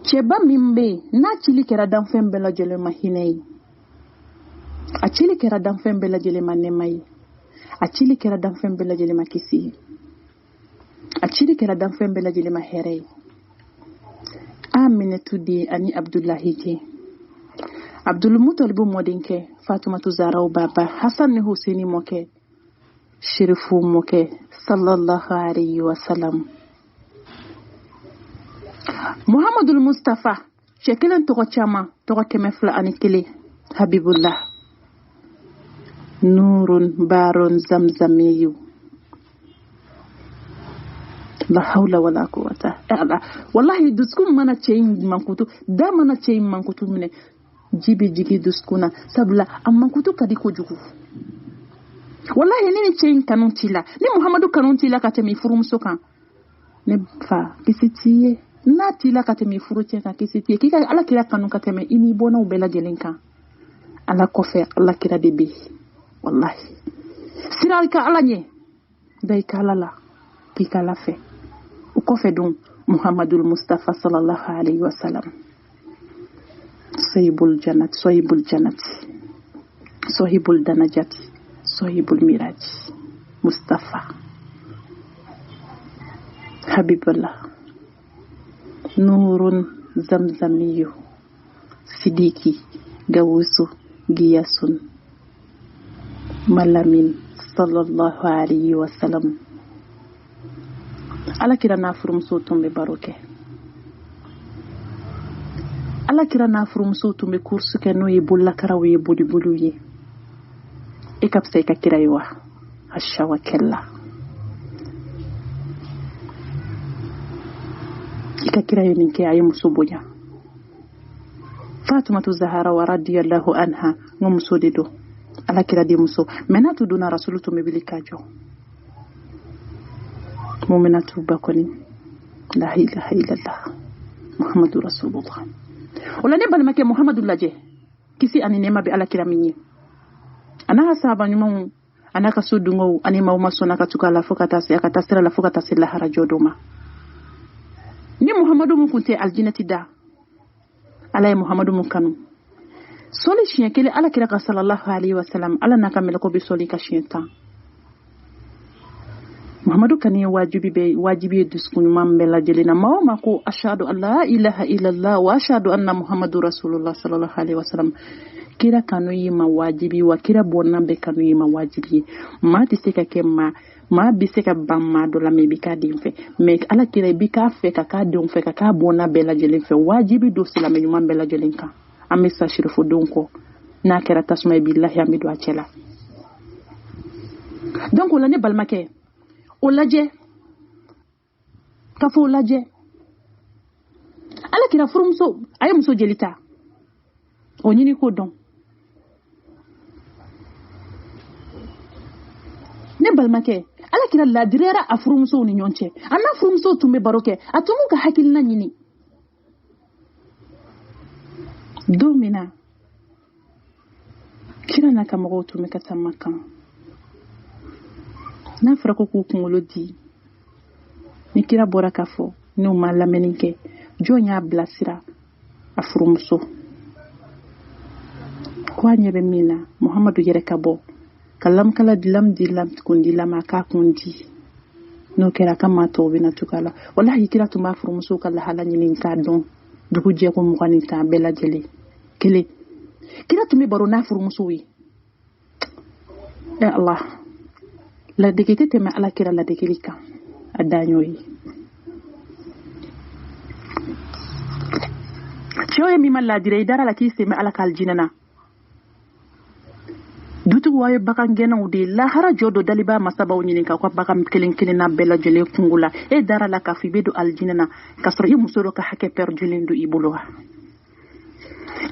cɛba min bɛ yen n'a cili kɛra danfɛn bɛɛ lajɛlen ma hinɛ ye a cili kɛra danfɛn bɛɛ lajɛlen ma nɛɛma ye a cili kɛra danfɛn bɛɛ lajɛlen ma kisi ye a cili kɛra danfɛn bɛɛ lajɛlen ma hɛrɛ ye Aminatu den ani Abdullahi den Abdulmutalibu mɔdenkɛ Fatumatu Zaraw baba Hasan ni Husaini mɔkɛ Sherifu mɔkɛ sallallahu alayhi wa sallam Muhammadul Mustafa cɛ kelen tɔgɔ caman tɔgɔ 201 Habibullah Nurun Baron Zamzamiyu la hawla wala quwwata illa wallahi duskun mana cɛyin mankutu da mana cɛyin mankutu minɛ jibi jigi duskuna sabula a mankutu kadi kojugu wallahi ni cɛyin kanu t'i la ni Muhammadu kanu t'i la ka tɛmɛ furumuso kan ne fa kisi t'i ye n'a t'i la ka tɛmɛ furu cɛ kan kisi t'i ye k'i ka ala kira kanu ka tɛmɛ i ni bɔnnaw bɛɛ lajɛlen kan ala kɔfɛ ala kira de bɛ wallahi sira ka ala ɲɛ da i ka ala la k'i ka ala fɛ o kɔfɛ dun Muhammadul Mustafa sallallahu alayhi wa sallam sahibul jannat sahibul danajat sahibul miraj Mustafa Habibullah Nurun Zamzamiyu Sidiki Gawusu Giyasun Malamin sallallahu alayhi wa sallam ala kira n'a furumuso tun bɛ baro kɛ ala kira n'a furumuso tun bɛ kursu kɛ n'o ye bolilakaraw ye boliboliw ye e ka fisa i ka kira ye wa hasha wa kella i ka kira ye nin kɛ a ye muso bonya Fatumatu Zahra wa radiyallahu anha n ka muso de don ala kira de muso mais n'a tun donna rasulu tun bɛ wili k'a jɔ mu'minatu bakoni la ilaha illallah muhammadu rasulullah wala ne balimakɛ Muhammadu lajɛ kisi ani nɛɛma bɛ ala kira min ye a n'a ka sahaba ɲumanw a n'a ka so dungow ani maaw ma sɔnna ka tugu a la fo ka taa se a ka taa sira la fo ka taa se lahara jɔ dɔ ma ni Muhammadu mun tun tɛ aljinɛti da ala ye Muhammadu mun kanu sɔli siɲɛ kelen ala kira ka sallallahu alayhi wa sallam ala n'a ka mɛlɛkɛw bɛ sɔli ka siɲɛ 10 Muhammadu kan ye wajibi ye dusukun ɲuman bɛɛ lajɛlen na maa o maa ko ashhadu an la ilaha illallah wa ashhadu anna muhammadu rasulullah sallallahu alaihi wasallam kira kanu ye ma wajibi wa kira bɔnna bɛɛ kanu ye ma wajibi ye maa tɛ se ka kɛ maa bɛ se ka ban maa dɔ la mais i bɛ k'a den fɛ mais ala kira i bɛ k'a fɛ ka k'a denw fɛ ka k'a bɔnna bɛɛ lajɛlen fɛ wajibi don silamɛ ɲuman bɛɛ lajɛlen kan an bɛ sa shirifodenw kɔ n'a kɛra tasuma ye billahi an bɛ don a cɛ la donc o la ne balimakɛ o lajɛ ka fɔ o lajɛ ala kira furumuso a ye muso jeli ta o ɲini ko dɔn ne balmakɛ ala kira ladirera a furumusow ni ɲɔgɔn cɛ a n'a furumusow tun bɛ baro kɛ a tun b'u ka hakilina ɲini don min na kira n'a ka mɔgɔw tun bɛ ka taa Makan n'a fɔra ko k'u kunkolo di ni kira bɔra k'a fɔ n'u ma lamɛnni kɛ jɔn y'a bilasira a furumuso ko a ɲɛ bɛ min na Muhamadu yɛrɛ ka bɔ ka lamkala di kundi lama k'a kundi n'o kɛra ka maa tɔw bɛna tugu a la walahi kira tun b'a furumuso ka lahala ɲini k'a dɔn dugu jɛko 25 bɛɛ lajɛlen kelen kira tun bɛ baro n'a furumusow ye Allah ladege tɛ tɛmɛ ala kira ladegeli kan a daɲo ye cɛw ye min ma ladira i dara la k'i sɛmɛ ala ka aljinɛ na dutigiw ye bagan gɛnnaw de lahara jɔ dɔ daliba masabaw ɲini ka bagan kelen na bɛɛ lajɛlen kungo la e dara la k'a fɔ i bɛ don aljinɛ na ka sɔrɔ i muso dɔ ka hakɛ perdulen don i bolo wa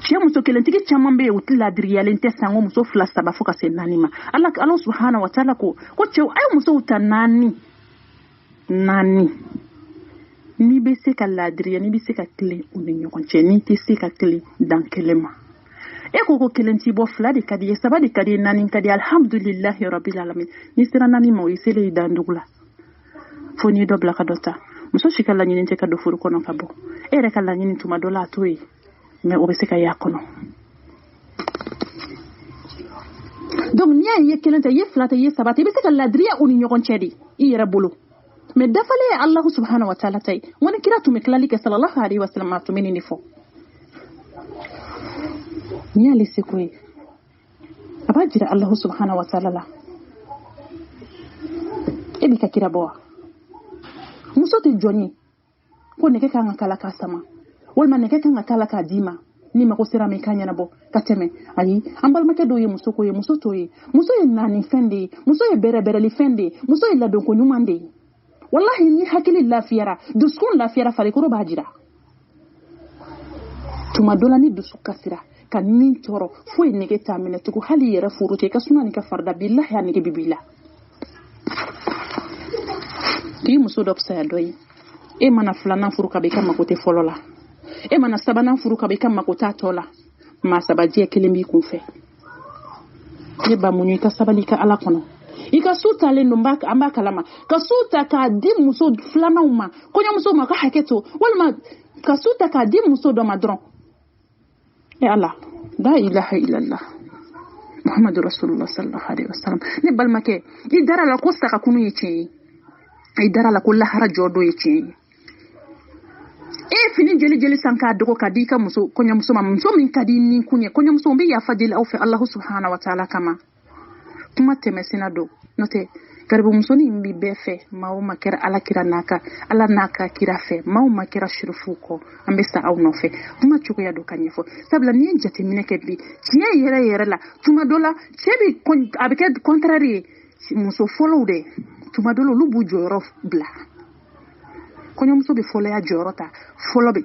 cɛ muso kelentigi caman bɛ yen u tɛ ladiriyalen tɛ sango muso 2 3 fo ka se 4 ma Allah subhanahu wa ta'ala ko cɛw a ye musow ta 4 ni bɛ se ka ladiriya ni bɛ se ka tilen u ni ɲɔgɔn cɛ ni tɛ se ka tilen dan kelen ma e ko kelen t'i bɔ 2 de ka di ye 3 de ka di ye 4 ka di ye alhamdulillahi rabbil alamin ni sera 4 ma o ye sele i dan dugu la fo ni dɔ bila ka dɔ ta muso si ka laɲini tɛ ka don furu kɔnɔ ka bɔ e yɛrɛ ka laɲini tuma dɔ la a to ye mais o bɛ se ka y'a kɔnɔ donc n'i y'a ye kelen tɛ i ye 2 tɛ i ye 3 tɛ i bɛ se ka ladiriya u ni ɲɔgɔn cɛ de i yɛrɛ bolo mais dafalen ye Allah subhanahu wa ta'ala ta ye wani kira tun bɛ tilali kɛ sallallahu alaihi wasallam a tun bɛ nin de fɔ n'i y'ale seko ye a b'a jira Allah subhanahu wa ta'ala la e b'i ka kira bɔ wa muso tɛ jɔn ye ko nɛgɛ kan ka kala k'a sama walima nɛgɛ kan ka kala k'a d'i ma ni mago sera min ka ɲɛnabɔ ka tɛmɛ ayi an balimakɛ dɔw ye muso ko ye muso to ye muso ye naani fɛn de ye muso ye bɛrɛbɛrɛli fɛn de ye muso ye ladonko ɲuman de ye wallahi ni hakili lafiyara dusukun lafiyara farikolo b'a jira tuma dɔ la ni dusu kasira ka nin tɔɔrɔ foyi nege t'a minɛ tugun hali i yɛrɛ furu cɛ i ka suna ni ka farida billahi a nege bɛ b'i la k'i muso dɔ fisaya dɔ ye e mana 2nan furu ka bɛ i ka mago tɛ fɔlɔ la e mana 3nan furu ka bɛ i ka mago t'a tɔ la maa 3 jɛ kelen b'i kun fɛ ne ba muɲu i ka sabali i ka ala kɔnɔ i ka su talen don an b'a kalama ka su ta k'a di muso 2nanw ma kɔɲɔmuso ma ka hakɛ to walima ka su ta k'a di muso dɔ ma dɔrɔn e Allah la ilaha illallah Muhammadu rasulullah sallallahu alaihi wasallam ne balimakɛ i dara la ko saka kunu ye tiɲɛ ye i dara la ko lahara jɔ dɔ ye tiɲɛ ye e fini jeli san k'a dogo ka di ka muso kɔɲɔmuso ma muso min ka di ni kun ye kɔɲɔmuso bɛ yafa deli aw fɛ Allah subhanahu wa ta'ala kama kuma tɛmɛsina don n'o tɛ garibumusoni bi bɛɛ fɛ maa o ma kɛra ala kira n'a ka kira fɛ maa o ma kɛra shirifu kɔ an bɛ sa aw nɔfɛ kuma cogoya don ka ɲɛfɔ sabula ni ye jateminɛ kɛ bi tiɲɛ yɛrɛ la tuma dɔ la cɛ a bɛ kɛ contraire ye muso fɔlɔw dɛ tuma dɔ la olu b'u jɔyɔrɔ bila kɔɲɔmuso bɛ fɔlɔya jɔyɔrɔ ta fɔlɔ bɛ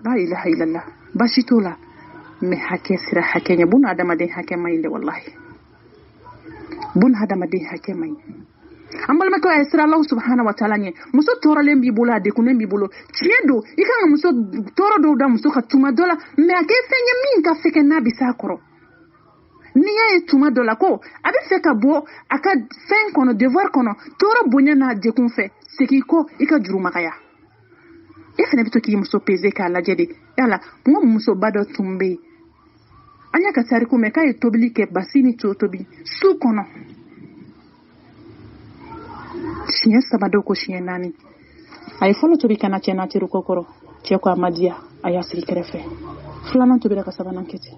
la ilaha illallah baasi t'o la mais hakɛ sira hakɛ ɲɛ bun adamaden hakɛ man ɲi dɛ wallahi bun hadamaden hakɛ man ɲi an balimakɛ a ye sira Allah subhanahu wa ta'ala ɲɛ muso tɔɔrɔlen b'i bolo a dekunnen b'i bolo tiɲɛ don i kan ka muso tɔɔrɔ dɔw da muso ka tuma dɔ la mais a kɛ fɛn ye min ka fɛ kɛ n'a bɛ s'a kɔrɔ n'i y'a ye tuma dɔ la ko a bɛ fɛ ka bɔ a ka fɛn kɔnɔ devoir kɔnɔ tɔɔrɔ bonya n'a dekun fɛ segin kɔ i ka jurumagaya e fana bɛ to k'i muso peser k'a lajɛ de yala n ko musoba dɔ tun bɛ yen an y'a ka tariku mɛn k'a ye tobili kɛ basi ni to tobi su kɔnɔ siɲɛ 3 dɔw ko siɲɛ 4 a ye fɔlɔ tobi kana cɛ n'a teri kɔ kɔrɔ cɛ ko a ma diya a y'a sigi kɛrɛfɛ 2nan tobira ka 3nan kɛ ten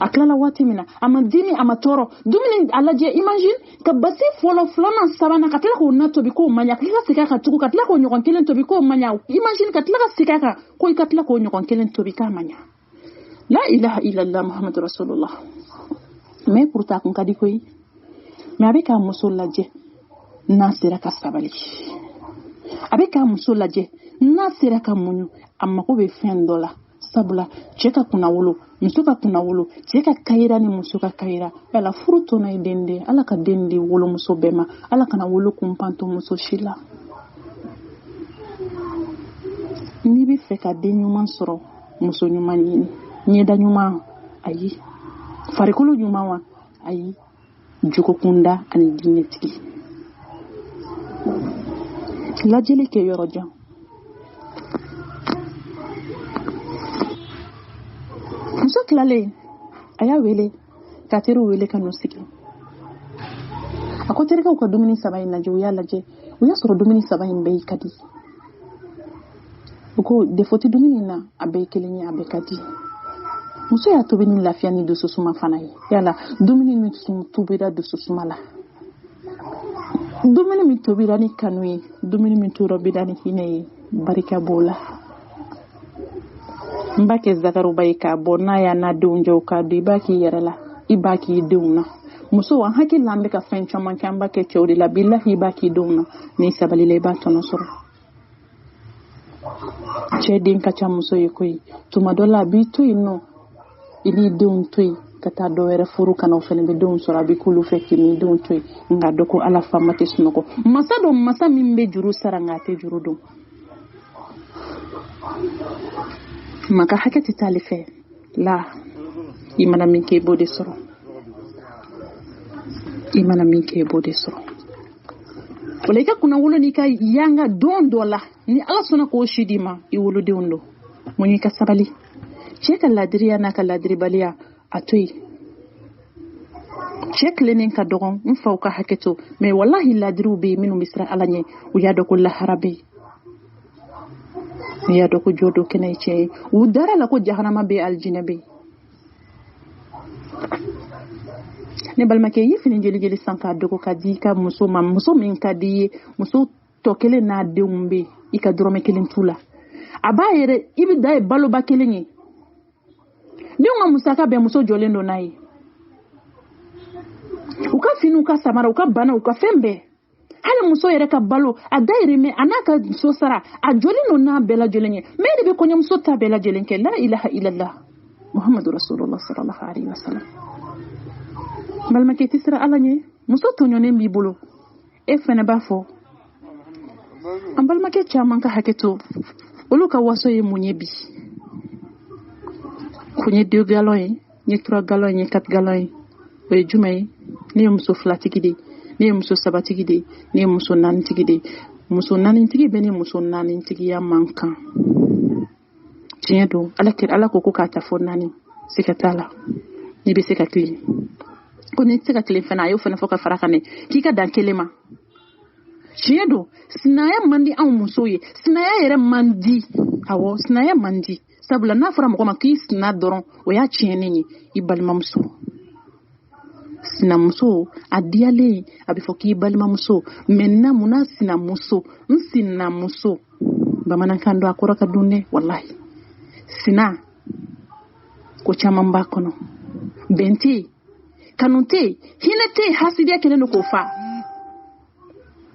a tilala waati min na a ma dimi a ma tɔɔrɔ dumuni a lajɛ imagine ka basi fɔlɔ 2nan 3nan ka tila k'o na tobi k'o man ɲa ka tila ka segin a kan tugun ka tila k'o ɲɔgɔn kelen tobi k'o man ɲa imagine ka tila ka segin a kan ko i ka tila k'o ɲɔgɔn kelen tobi k'a man ɲa la ilaha illallah Muhammadu rasulullah mais pourtant kun ka di koyi mais a bɛ k'a muso lajɛ n'a sera ka sabali a bɛ k'a muso lajɛ n'a sera ka muɲu a mago bɛ fɛn dɔ la sabula cɛ ka kunna wolo muso ka kunna wolo cɛ ka kayira ni muso ka kayira ala furu tɔnɔ ye den de ala ka den de wolo muso bɛɛ ma ala kana wolo kunpanto muso si la n'i bɛ fɛ ka den ɲuman sɔrɔ muso ɲuman ɲini ɲɛda ɲuman ayi farikolo ɲuman wa ayi jogokunda ani diinɛtigi lajɛli kɛ yɔrɔ jan muso tilalen a y'a wele ka teriw wele ka n'u sigi a ko terikɛw ka dumuni 3 in lajɛ u y'a lajɛ u y'a sɔrɔ dumuni 3 in bɛɛ ka di u ko defo tɛ dumuni na a bɛɛ kelen ye a bɛɛ ka di muso y'a tobi ni lafiya ni dususuma fana ye yala dumuni min tobira dususuma la dumuni min tobira ni kanu ye dumuni min tobira ni hinɛ ye barika b'o la n b'a kɛ zakaruba ye k'a bɔ n'a y'a n'a denw jɛ k'a don i b'a k'i yɛrɛ la i b'a k'i denw na muso an hakili la an bɛ ka fɛn caman kɛ an b'a kɛ cɛw de la bilahi i b'a k'i denw na n'i sabali la i b'a tɔnɔ sɔrɔ cɛ den ka ca muso ye koyi tuma dɔ la a b'i to yen nɔ i b'i denw to yen ka taa dɔ wɛrɛ furu kana o fana bɛ denw sɔrɔ a bɛ k'olu fɛ k'i n'i denw to yen nka dɔn ko ala faama tɛ sunɔgɔ masa dɔ masa min bɛ juru sara nka a tɛ juru dɔn maka hakɛ tɛ t'ale fɛ la i mana min kɛ i b'o de sɔrɔ i mana min kɛ i b'o de sɔrɔ o la i ka kunna wolo n'i ka yanga don dɔ la ni ala sɔnna k'o si d'i ma i wolodenw don mun y'i ka sabali cɛ ka ladiriya n'a ka ladiribaliya a to yen cɛ tilennen ka dɔgɔn n faw ka hakɛ to mais wallahi ladiriw bɛ yen minnu bɛ siran ala ɲɛ u y'a dɔn ko lahara bɛ yen u y'a dɔn ko jɔ dɔ kɛnɛ ye cɛ ye u dara la ko jahanama bɛ yen aljinɛ bɛ yen ne balimakɛ i ye fini jeli san k'a dogo ka di i ka muso ma muso min ka di i ye muso tɔ kelen n'a denw bɛ i ka dɔrɔmɛ 1 t'u la a b'a yɛrɛ i bɛ da ye baloba 1 ye denw ka musaka bɛɛ muso jɔlen don n'a ye u ka fini u ka samara u ka bana u ka fɛn bɛɛ hali muso yɛrɛ ka balo a dayirimɛ a n'a ka muso sara a jɔlen don n'a bɛɛ lajɛlen ye mais de bɛ kɔɲɔmuso ta bɛɛ lajɛlen kɛ la ilaha illallah muhammadu rasulullah sallallahu alaihi wasallam balimakɛ tɛ siran ala ɲɛ muso tɔɲɔnen b'i bolo e fana b'a fɔ an balimakɛ caman ka hakɛ to olu ka waso ye mun ye bi ko n ye 2 galons ye n ye 3 galons ye n ye 4 galons ye o ye jumɛn ye ne ye muso 2tigi de ne ye muso 3tigi de ne ye muso 4tigi de muso 4tigi bɛ ne muso 4tigiya man kan tiɲɛ don ala ko k'a ta fɔ 4 siga t'a la n'i bɛ se ka tilen ko n'i tɛ se ka tilen fana a y'o fana fɔ ka fara kan dɛ k'i ka dan 1 ma tiɲɛ don sinaya man di anw muso ye sinaya yɛrɛ man di awɔ sinaya man di sabula n'a fɔra mɔgɔ ma k'i sina dɔrɔn o y'a tiɲɛnen ye i balimamuso sinamuso a diyalen a bɛ fɔ k'i balimamuso maintenant munna sinamuso n sinamuso bamanankan don a kɔrɔ ka dun dɛ wallahi sina ko caman b'a kɔnɔ bɛn tɛ yen kanu tɛ yen hinɛ tɛ yen hasidiya kɛlen don k'o fa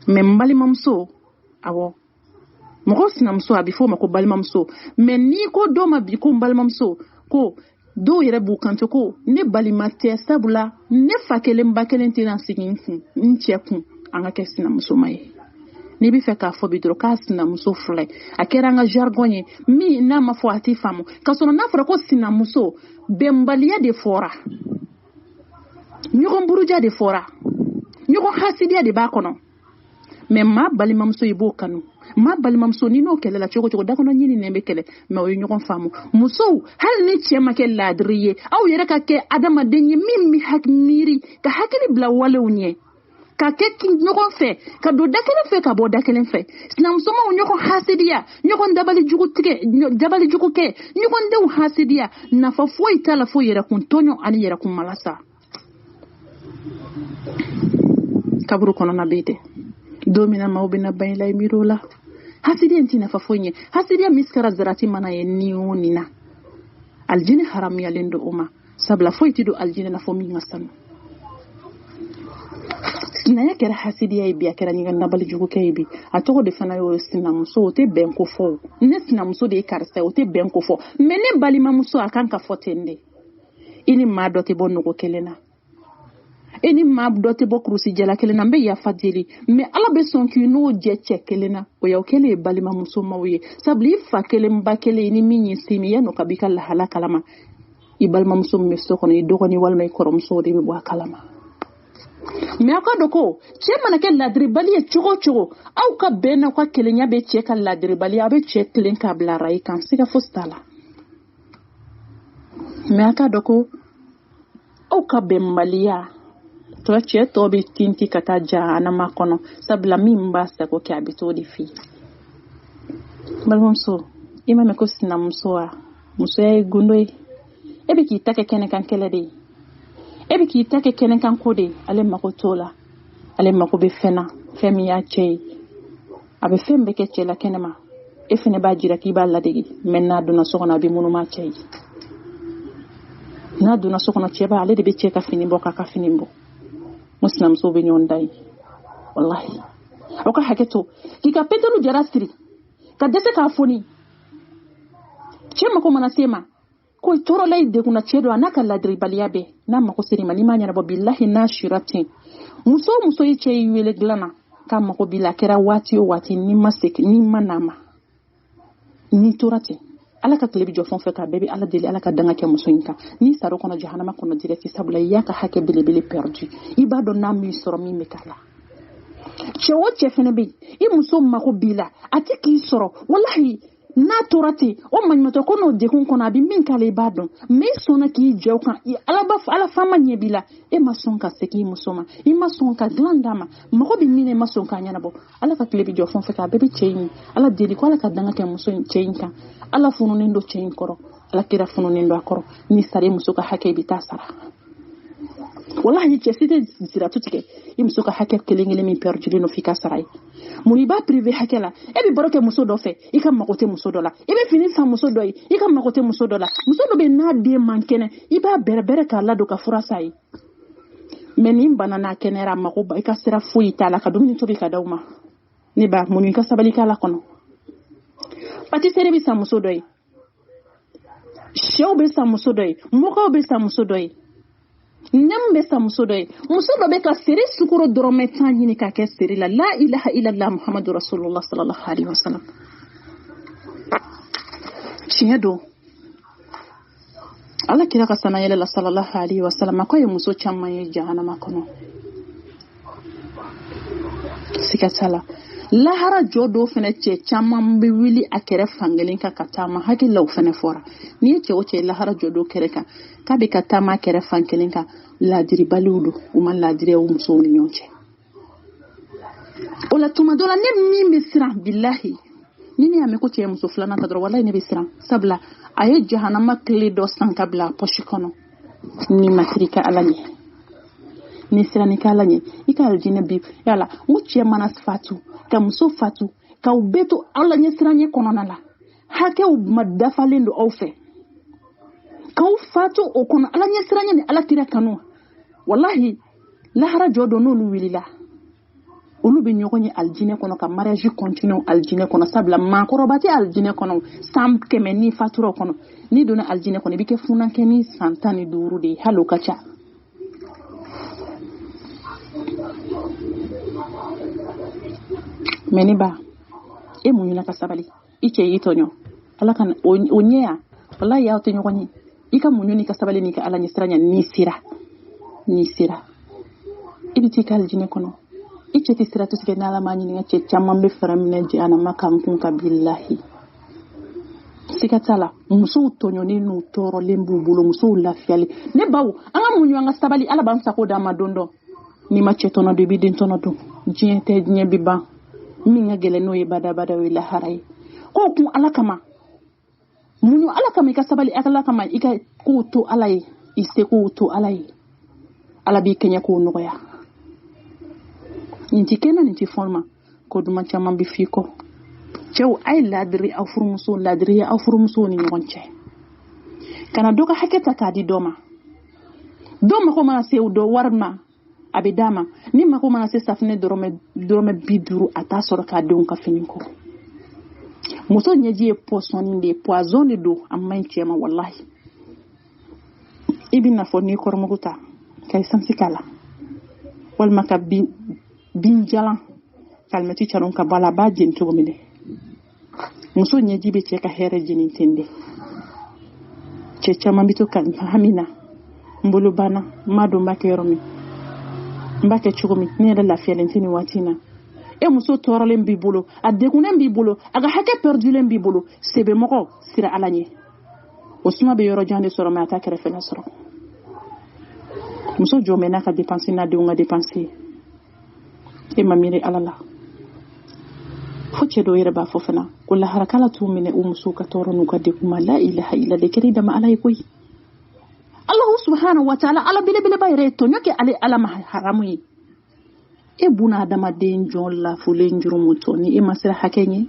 mais n balimamuso awɔ mɔgɔ sinamuso a bɛ fɔ o ma ko balimamuso mais n'i ko dɔw ma bi ko n balimamuso ko dɔw yɛrɛ b'u kanto ko ne balima tɛ sabula ne fa kelen ba kelen tɛna sigi n cɛ kun an ka kɛ sinamuso ma ye n'i bɛ fɛ k'a fɔ bi dɔrɔn k'a sinamuso filɛ a kɛra an ka jargon ye min n'a ma fɔ a t'i faamu ka sɔrɔ n'a fɔra ko sinamuso bɛnbaliya de fɔra ɲɔgɔn buruja de fɔra ɲɔgɔn hasidiya de b'a kɔnɔ mais maa balimamuso i b'o kanu maa balimamuso ni n'o kɛlɛ la cogo cogo da kɔnɔ ɲini nɛ bɛ kɛlɛ mais o ye ɲɔgɔn faamu musow hali ni cɛ ma kɛ laadiri ye aw yɛrɛ ka kɛ adamaden ye min bɛ miiri ka hakili bila walew ɲɛ ka kɛ ɲɔgɔn fɛ ka don da kelen fɛ ka bɔ da kelen fɛ sinamusomaw ɲɔgɔn hasidiya ɲɔgɔn dabali jugu kɛ ɲɔgɔn denw hasidiya nafa foyi t'a la fo yɛrɛkun tɔɲɔ ani yɛrɛkun malasa kaburu kɔnɔna bɛ dɛ don min na maaw bɛna ban i la i miiri o la hasidiya tɛ nafa foyi ɲɛ hasidiya miskara zarati mana ye ni o ni na aljinɛ haramuyalen don o ma sabula foyi tɛ don aljinɛ na fo min ka sanu sinaya kɛra hasidiya ye bi a kɛra ɲɛgɛn nabali jugu kɛ ye bi a tɔgɔ de fana y'o sinamuso o tɛ bɛn ko fɔ ne sinamuso de ye karisa o tɛ bɛn ko fɔ mais ne balimamuso a kan ka fɔ ten de i ni maa dɔ tɛ bɔ nɔgɔ kelen na i ni maa dɔ tɛ bɔ kurusi jala kelen na n bɛ yafa deli mais ala bɛ sɔn k'i n'o jɛ cɛ kelen na o y'aw kɛlen ye balimamuso maw ye sabula i fa kelen ba kelen i ni min ye si min yan'o ka b'i ka lahala kalama i balimamuso min bɛ so kɔnɔ i dɔgɔnin walima i kɔrɔmuso o de bɛ bɔ a kalama mais aw ka dɔn ko cɛ mana kɛ ladiribali ye cogo o cogo aw ka bɛn n'aw ka kelenya bɛ cɛ ka ladiribali a bɛ cɛ kelen k'a bila arayi kan siga fosi t'a la mais aw ka dɔn ko aw ka bɛnbaliya to cɛ tɔ bɛ tinti ka taa jahanama kɔnɔ sabula min b'a sago kɛ a bɛ t'o de f'i ye balimamuso i ma mɛn ko sinamuso wa musoya ye gundo ye e bɛ k'i ta kɛ kɛnɛ kan kɛlɛ de ye e bɛ k'i ta kɛ kɛnɛ kan ko de ye ale mako t'o la ale mako bɛ fɛn na fɛn min y'a cɛ ye a bɛ fɛn bɛɛ kɛ cɛ la kɛnɛma e fana b'a jira k'i b'a ladege mais n'a donna so kɔnɔ a bɛ munumunu a cɛ ye n'a donna so kɔnɔ cɛ b'a ale de bɛ cɛ ka fini bɔ k'a ka fini bɔ mo sinamuso bɛ ɲɔgɔn da ye wallahi aw ka hakɛ to k'i ka petelu jara siri ka dɛsɛ k'a foni cɛ mako mana se ma ko tɔɔrɔla i degunna cɛ dɔ a n'a ka ladiribaliya bɛɛ n'a mako seri ma n'i m'a ɲɛnabɔ billahi n'a sira ten muso o muso ye cɛ y'i wele dilan na k'a mako b'i la kɛra waati o waati n'i ma segin n'i ma n'a ma n'i tora ten ala ka tile bɛ jɔ fɛn o fɛn k'a bɛɛ bɛ ala deli ala ka danga kɛ muso in kan n'i sara o kɔnɔ jahanama kɔnɔ direct sabula i y'a ka hakɛ belebele perdu i b'a dɔn n'a min sɔrɔ min bɛ k'a la cɛ o cɛ fɛnɛ bɛ yen i muso mako b'i la a tɛ k'i sɔrɔ wallahi n'a tora ten o maɲumatɔ ko n'o dekun kɔnɔ a bɛ min k'ala i b'a dɔn mais i sɔnna k'i jɛ o kan ala b'a fɔ ala faama ɲɛ b'i la e ma sɔn ka segin i muso ma i ma sɔn ka dilan d'a ma mɔgɔ bɛ min na i ma sɔn k'a ɲɛnabɔ ala ka tile bɛ jɔ fɛn o fɛn kɛ a bɛɛ bɛ cɛ in ala deli ko ala ka danga kɛ muso in cɛ in kan ala fununen don cɛ in kɔrɔ ala kira fununen don a kɔrɔ n'i sara i muso ka hakɛ i bɛ taa sara wallahi cɛ si tɛ siratu tigɛ i muso ka hakɛ kelen kelen min perdulen don f'i ka sara ye mun i b'a privé hakɛ la e bɛ baro kɛ muso dɔ fɛ i ka mago tɛ muso dɔ la i bɛ fini san muso dɔ ye i ka mago tɛ muso dɔ la muso dɔ bɛ n'a den man kɛnɛ i b'a bɛrɛbɛrɛ k'a ladon ka fura sa ye mais nin bana n'a kɛnɛyara mago ba i ka sira foyi t'a la ka dumuni tobi ka d'aw ma ne ba mun i ka sabali k'a la kɔnɔ pâtisserie bɛ san muso dɔ ye sɛw bɛ san muso dɔ ye mɔgɔw bɛ san muso dɔ ye nem bɛ san muso dɔ ye muso dɔ bɛ ka seri sukoro dɔrɔmɛ 10 ɲini k'a kɛ seri la la ilaha illallah muhammadu rasulullah sallallahu alaihi wasallam tiɲɛ don ala kira ka sana yɛlɛ la sallallahu alaihi wasallam ko ye muso caman ye jahanama kɔnɔ siga t'a la lahara jɔ dɔw fɛnɛ cɛ caman bɛ wili a kɛrɛ fankelen kan ka taama hakililaw fɛnɛ fɔra n'i ye cɛ o cɛ lahara jɔ dɔw kɛrɛ kan k'a bɛ ka taama a kɛrɛ fankelen kan ladiribaliw don u ma ladiriya u musow ni ɲɔgɔn cɛ o la tuma dɔ la ne min bɛ siran bilahi ni ne y'a mɛn ko cɛ ye muso filanan ta dɔrɔn walahi ne bɛ siran sabula a ye jahanama tile dɔ san ka bila a pɔsi kɔnɔ ni ma siri ka ala ɲɛ ni siranni ka ala ɲɛ i ka aljinɛ bi yala n ko cɛ mana fatu ka muso fatu k'aw bɛɛ to ala ɲɛ siranye kɔnɔna la hakɛw ma dafalen don aw fɛ k'aw fatu o kɔnɔ ala ɲɛ siranye ni ala kira kanu wallahi lahara jɔ dɔ n'olu wulila olu bɛ ɲɔgɔn ye aljinɛ kɔnɔ ka mariage continue aljinɛ kɔnɔ sabula maakɔrɔba tɛ aljinɛ kɔnɔ san 100 ni fatura kɔnɔ ni donna aljinɛ kɔnɔ i bɛ kɛ funankɛ ni san 15 de ye hali o ka ca mais ne ba e muɲuna ka sabali i cɛ y'i tɔɲɔ ala ka o ɲɛ ya wallahi y'aw tɛ ɲɔgɔn ye i ka muɲu ni ka sabali ni ka ala ɲɛ siranya ni sira i bɛ t'i ka aljinɛ kɔnɔ i cɛ tɛ sira to tigɛ n'ala ma ɲininka cɛ caman bɛ fara minɛ jahanama kan kun ka billahi siga t'a la musow tɔɲɔnen n'u tɔɔrɔlen b'u bolo musow lafiyalen ne baw an ka muɲu an ka sabali ala b'an sago d'an ma don dɔ n'i ma cɛ tɔnɔ don i b'i den tɔnɔ don diɲɛ tɛ diɲɛ bɛ ban min ka gɛlɛn n'o ye badabada o ye lahara ye k'o kun ala kama muɲu ala kama i ka sabali ala kama i ka kow to ala ye i sekow to ala ye ala b'i kɛɲɛ k'o nɔgɔya nin tɛ kɛnɛ nin tɛ fɔn ma ko duman caman bɛ f'i kɔ cɛw a ye ladiri aw furumusow ni ɲɔgɔn cɛ kana dɔ ka hakɛ ta k'a di dɔ ma dɔ mago mana se o dɔ wari ma abidama ni mako mana se safine dorome biduru ata soro ka de on ka fini ko muso nyeji e poison de poison de do amma tiema wallahi ibina fo ni kormuguta kay samsi kala wal maka bin jalan kalmati charon ka bala ba jin to mine muso nyeji be ka here jinin tende che chama bito kan hamina mbulu bana madu makero mi mbake chugumi ne la lafiya lentini watina e muso toralen bi bolo adekunen bi bolo aga hake perdulen bi bolo sebe moko sira alanye osuma be yoro jande soro ma atakere fena soro muso jomena ka dépenser na de nga dépenser e mamire alala foche do yere ba fofana kula harakala tu mine muso ka toro nu ka de kuma la ilaha illa de kiri da ma alay koy Allah subhanahu wa ta'ala ala bile bayre to nyoke ale ala ma haramu yi e buna adama den jolla fulen jurumu to ni e masira hakenye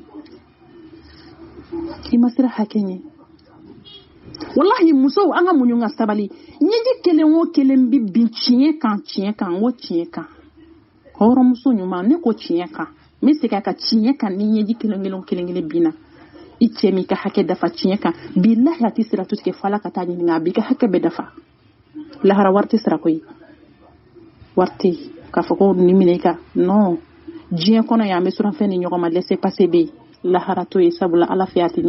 wallahi muso anga munyunga sabali nyeji kelen bi bincien kan wo cien kan horo muso nyuma ne ko cien kan mi se ka cien kan ni nyeji kelen bina ichemi ka hake dafa cien kan billahi ati sira tutke fala ka tani ngabi ka hake be dafa la hara warti sira koy warti ka foko ni mineka non jien kono ya me suran feni nyoko ma laisser passer be la hara to e sabula ala fiati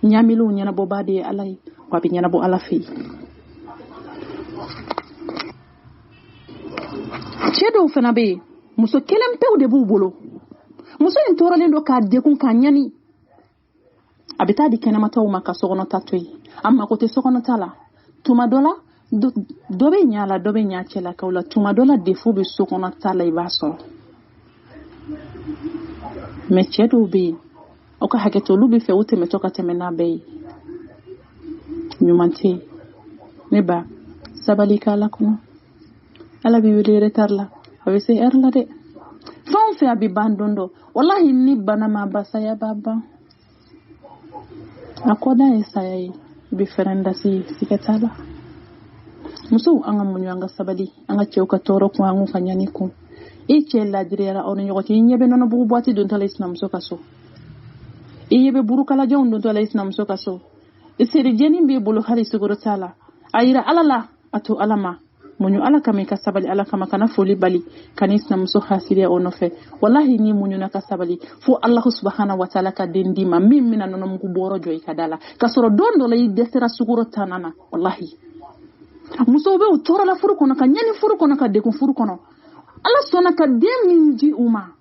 nyamilu nyana bo bade alay ko bi nyana bo ala fi chedo fana be muso kelem pewde bubolo muso en toralen do ka de kun kanyani abita di kenama taw maka sogono tatoi amma ko te sogono tala tuma dola dobe nya chela kawla tuma dola defo be sogono tala ibaso me chedo be o ka haketo lubi fe wote metoka temena be nyumante neba sabali kala kuno ala bi wele retarla awese erla de fon fe abi bandondo wallahi ni banama basaya baba akoda esai bi ferenda si siketala muso anga munyo anga sabali anga cheuka toro ko angu kanyani ko iche la direra ono nyogoti nyebe nono bugu boati don tala islam so kaso iyebe burukala jawn don tala islam so kaso isiri jeni be bulu hari sugoro tala ayira alala ato alama munyo ala kama ka sabali ala kama kana foli bali kanisna muso hasire ono fe wallahi ni munyo na ka sabali fu Allah subhanahu wa ta'ala ka dendima mimina nono mku boro joy kadala kasoro dondo la yidesera suguro tanana wallahi muso be utora la furu kono ka nyani furu kono ka de ko furu kono ala sona ka de minji uma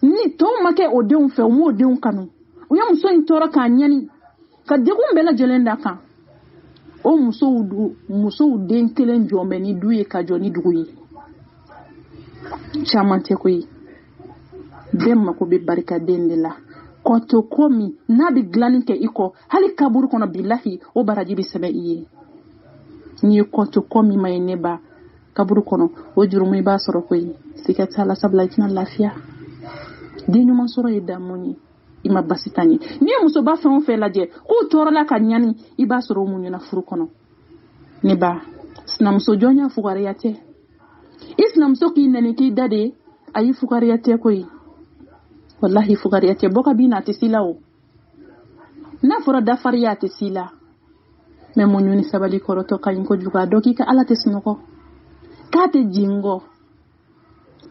ni to make o de un fe mo de un kanu uya muso intora ka nyani ka de ko mbela jelenda kan o muso den kelen jombe ni duye ka joni duguyi chamante koyi demma ko be barika dendela koto komi nabi glanike iko hali kaburu kono billahi o baraji bi sebe iye ni koto komi mayneba kaburu kono o jurumu ba soro koyi sikata la sabla tina lafiya dinu man soro idamoni ima basitani ni muso ba fon fe laje ko toro la kanyani iba soro munyo na furu kono ne ba sina muso jonya fugariyate isna muso ki nene ki dade ayi fugariyate koyi wallahi fugariyate boka bina tisila o na fura dafariyate sila me munyo ni sabali koroto kayin ko juga doki ka ala tesnoko kate jingo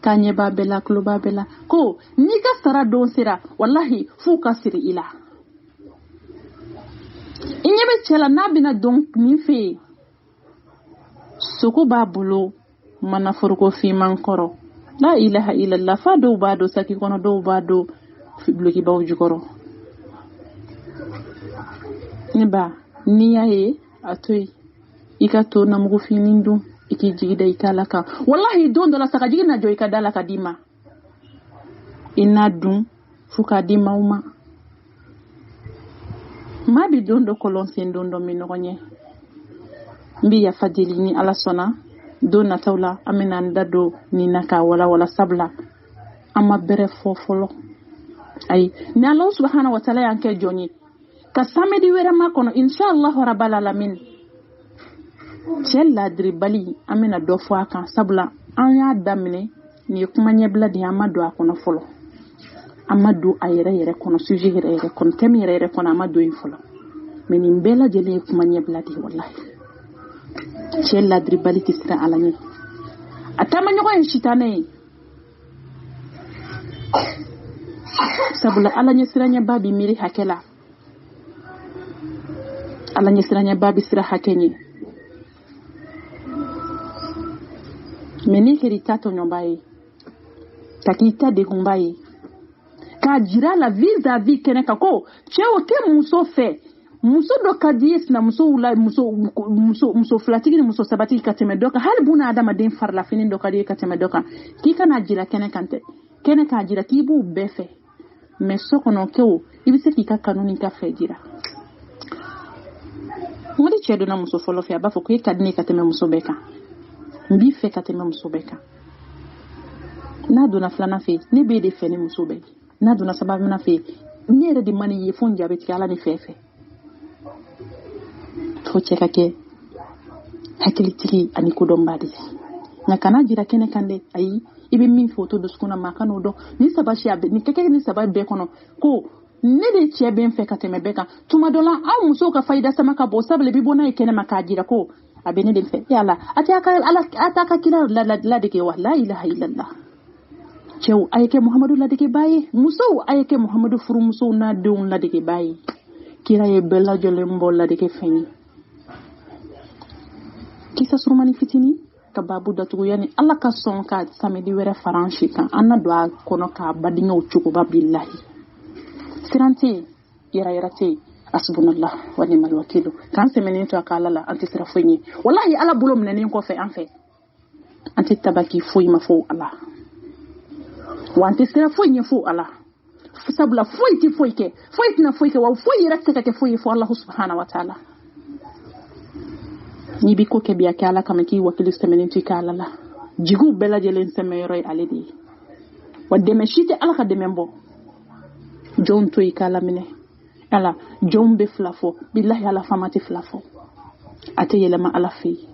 kanye babela klo babela ko ni ka sara don sira wallahi fu ka siri ila inyebe chela nabina don ni fe soko babulo mana forko fi mankoro la ilaha illallah fa do bado saki kono do bado fi bloki bawo jukoro ni ba ni yae atoy ikato na mugo fi nindu iki jigida ikalaka wallahi don dola saka jigina joy kadala kadima inadun fuka dima uma mabi dondo kolon sen dondo minogonye mbi ya fadili ni ala sona dona tawla amena ndado ni naka wala sabla ama bere fofolo ay ni Allah subhanahu wa ta'ala yanke joni ka samedi wera makono inshallah rabbal alamin cɛ ladiribali an bɛna dɔ fɔ a kan sabula an y'a daminɛ nin ye kuma ɲɛbila de an ma don a kɔnɔ fɔlɔ an ma don a yɛrɛ kɔnɔ sujet yɛrɛ kɔnɔ thème yɛrɛ kɔnɔ an ma don yen fɔlɔ mais nin bɛɛ lajɛlen ye kuma ɲɛbila de ye wallahi cɛ ladiribali tɛ siran Ala ɲɛ a taama ɲɔgɔn ye sitanɛ ye sabula Ala ɲɛ siranyɛba bi miiri hakɛ la Ala ɲɛ siranyɛba bi sira hakɛ ɲɛ mais ni kɛra i ta tɔɲɔba ye ka k'i ta degunba ye k'a jira la vis-à-vis kɛnɛ kan ko cɛ o tɛ muso fɛ muso dɔ ka di ye sinamusow la muso filatigi ni muso sabatigi ka tɛmɛ dɔ kan hali buna adamaden farilafini dɔ ka di ye ka tɛmɛ dɔ kan k'i kana jira kɛnɛ kan tɛ kɛnɛ k'a jira k'i b'u bɛɛ fɛ mais so kɔnɔ kɛw i bɛ se k'i ka kanu ni ka fɛ jira n ko ni cɛ donna muso fɔlɔ fɛ a b'a fɔ ko e ka di ne ka tɛmɛ muso bɛɛ kan n b'i fɛ ka tɛmɛ muso bɛɛ kan n'a donna filanan fɛ ne b'e de fɛ ni muso bɛɛ n'a donna sabanan fɛ ne yɛrɛ de mani ye fo n jaabi tigɛ Ala ni fɛ fɛ fo cɛ ka kɛ hakilitigi ani kodɔnba de nka kana jira kɛnɛ kan dɛ ayi i bɛ min fɔ o to dusukun na maa kan'o dɔn ni saba si ni kɛkɛ ni saba bɛɛ kɔnɔ ko ne de cɛ bɛ n fɛ ka tɛmɛ bɛɛ kan tuma dɔ la anw musow ka fayida sama ka bɔ sabula i bɛ bɔ n'a ye kɛnɛ ma k'a jira ko a bɛ ne de fɛ yala a t'a ka kira ladege wa la ilaha illallah cɛw a ye kɛ Muhamadu ladegebaa ye musow a ye kɛ Muhamadu furumusow n'a denw ladegebaa ye kira ye bɛɛ lajɛlen bɔ ladege fɛn ye kisa surumani fitini ka babu datugu yani Ala ka sɔn ka samedi wɛrɛ fara an si kan an na don a kɔnɔ k'a badinɛw cogoba billahi siran tɛ yen yɛrɛ tɛ yen asbunallah wa ni'mal wakilu k'an sɛmɛnen to a ka Ala la an tɛ sira foyi ɲɛ wallahi Ala bolo minɛnen kɔfɛ an fɛ an tɛ tabaki foyi ma fo Ala wa an tɛ sira foyi ɲɛ fo Ala sabula foyi tɛ foyi kɛ foyi tɛna foyi kɛ wa foyi yɛrɛ tɛ se ka kɛ foyi ye fo Allah subhanahu wa ta'ala ni bi ko kɛ bi a kɛ Ala kama k'i wakili sɛmɛnen to i ka Ala la jigiw bɛɛ lajɛlen sɛmɛyɔrɔ ye ale de ye wa dɛmɛ si tɛ Ala ka dɛmɛ bɔ jɔnw to i ka Ala minɛ Ala jɔnw bɛ fila fɔ billahi Ala fama tɛ fila fɔ a tɛ yɛlɛma Ala fɛ yen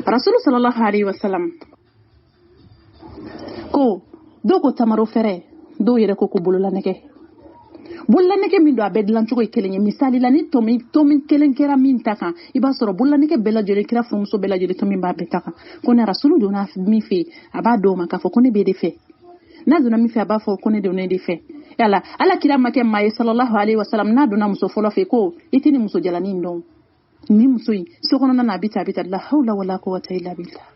Rasulu sallallahu alaihi wasallam ko dɔw ko tamaro fɛrɛ dɔw yɛrɛ ko bolola nɛgɛ min don a bɛɛ dilan cogo ye kelen ye misali la ni tomi kelen kɛra min ta kan i b'a sɔrɔ bolola nɛgɛ bɛɛ lajɛlen kira furumuso bɛɛ lajɛlen tomi b'a bɛɛ ta kan ko ne Rasulu donna min fɛ a b'a dɔw ma k'a fɔ ko ne b'e de fɛ n'a donna min fɛ a b'a fɔ ko ne donna ne de fɛ yala Ala kira ma kɛ maa ye sallallahu alaihi wasallam n'a donna muso fɔlɔ fɛ ko i tɛ ni muso jalanin dɔn ni muso in so kɔnɔna na a bɛ ta la hawla wala quwwata illa billah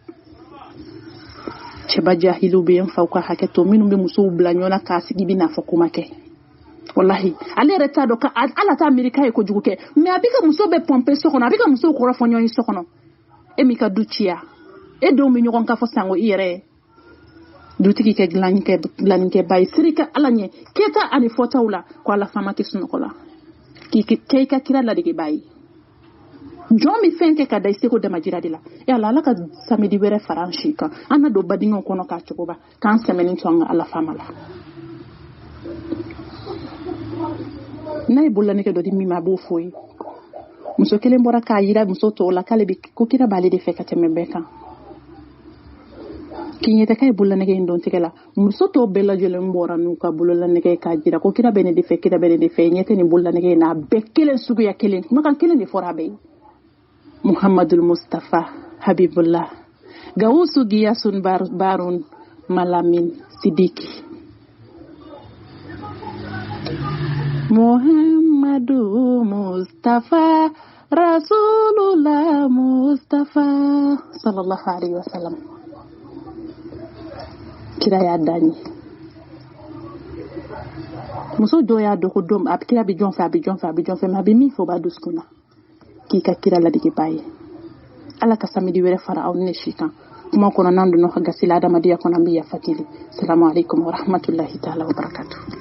cɛba jahilu bɛ yen faw ka hakɛ to minnu bɛ musow bila ɲɔgɔn na k'a sigi bɛ n'a fɔ kuma kɛ wallahi ale yɛrɛ t'a dɔn ka Ala t'a miiri k'a ye kojugu kɛ mais a bɛ ka muso bɛ pɔnpe so kɔnɔ a bɛ ka musow kɔrɔ fɔ ɲɔgɔn ye so kɔnɔ e m'i ka du ciya e denw bɛ ɲɔgɔn kan fɔ sango i yɛrɛ dutigi kɛ dilannikɛba ye siri ka Ala ɲɛ kɛta ani fɔtaw la ko Ala fama tɛ sunɔgɔ la k'i ka kira ladegebaa ye jɔn bɛ fɛn kɛ ka da i seko damajira de la Ala ka samedi wɛrɛ fara an si kan an na don badinɛw kɔnɔ k'a cogoba k'an sɛmɛnen to an ka Ala fama la n'a ye bolola nɛgɛ dɔ di min ma a b'o fɔ ye muso kelen bɔra k'a yira muso tɔw la k'ale bɛ ko kira b'ale de fɛ ka tɛmɛ bɛɛ kan k'i ɲɛ tɛ k'a ye bolola nɛgɛ in dɔn tigɛ la muso tɔw bɛɛ lajɛlen bɔra n'u ka bolola nɛgɛ ye k'a jira ko kira bɛ ne de fɛ kira bɛ ne de fɛ ɲɛ tɛ nin bolola nɛgɛ in na a bɛɛ kelen suguya kelen kumakan kelen de fɔra a bɛɛ ye Muhammadul Mustafa Habibullah Gawusu Giyasun Barun Malamin Sidiki Muhammadu Mustafa Rasulullah Mustafa sallallahu alaihi wasallam kira ya dani muso dɔ y'a dɔn ko don a kira bɛ jɔn fɛ mais a bɛ min fɔ o b'a dusukun na k'i ka kira ladegebaa ye Ala ka samedi wɛrɛ fara aw ni si kan kuma kɔnɔ n'an donna ka gasi la adamadenya kɔnɔ an bɛ yafa deli salamu alaikum wa rahmatullahi ta'ala wa barakatuh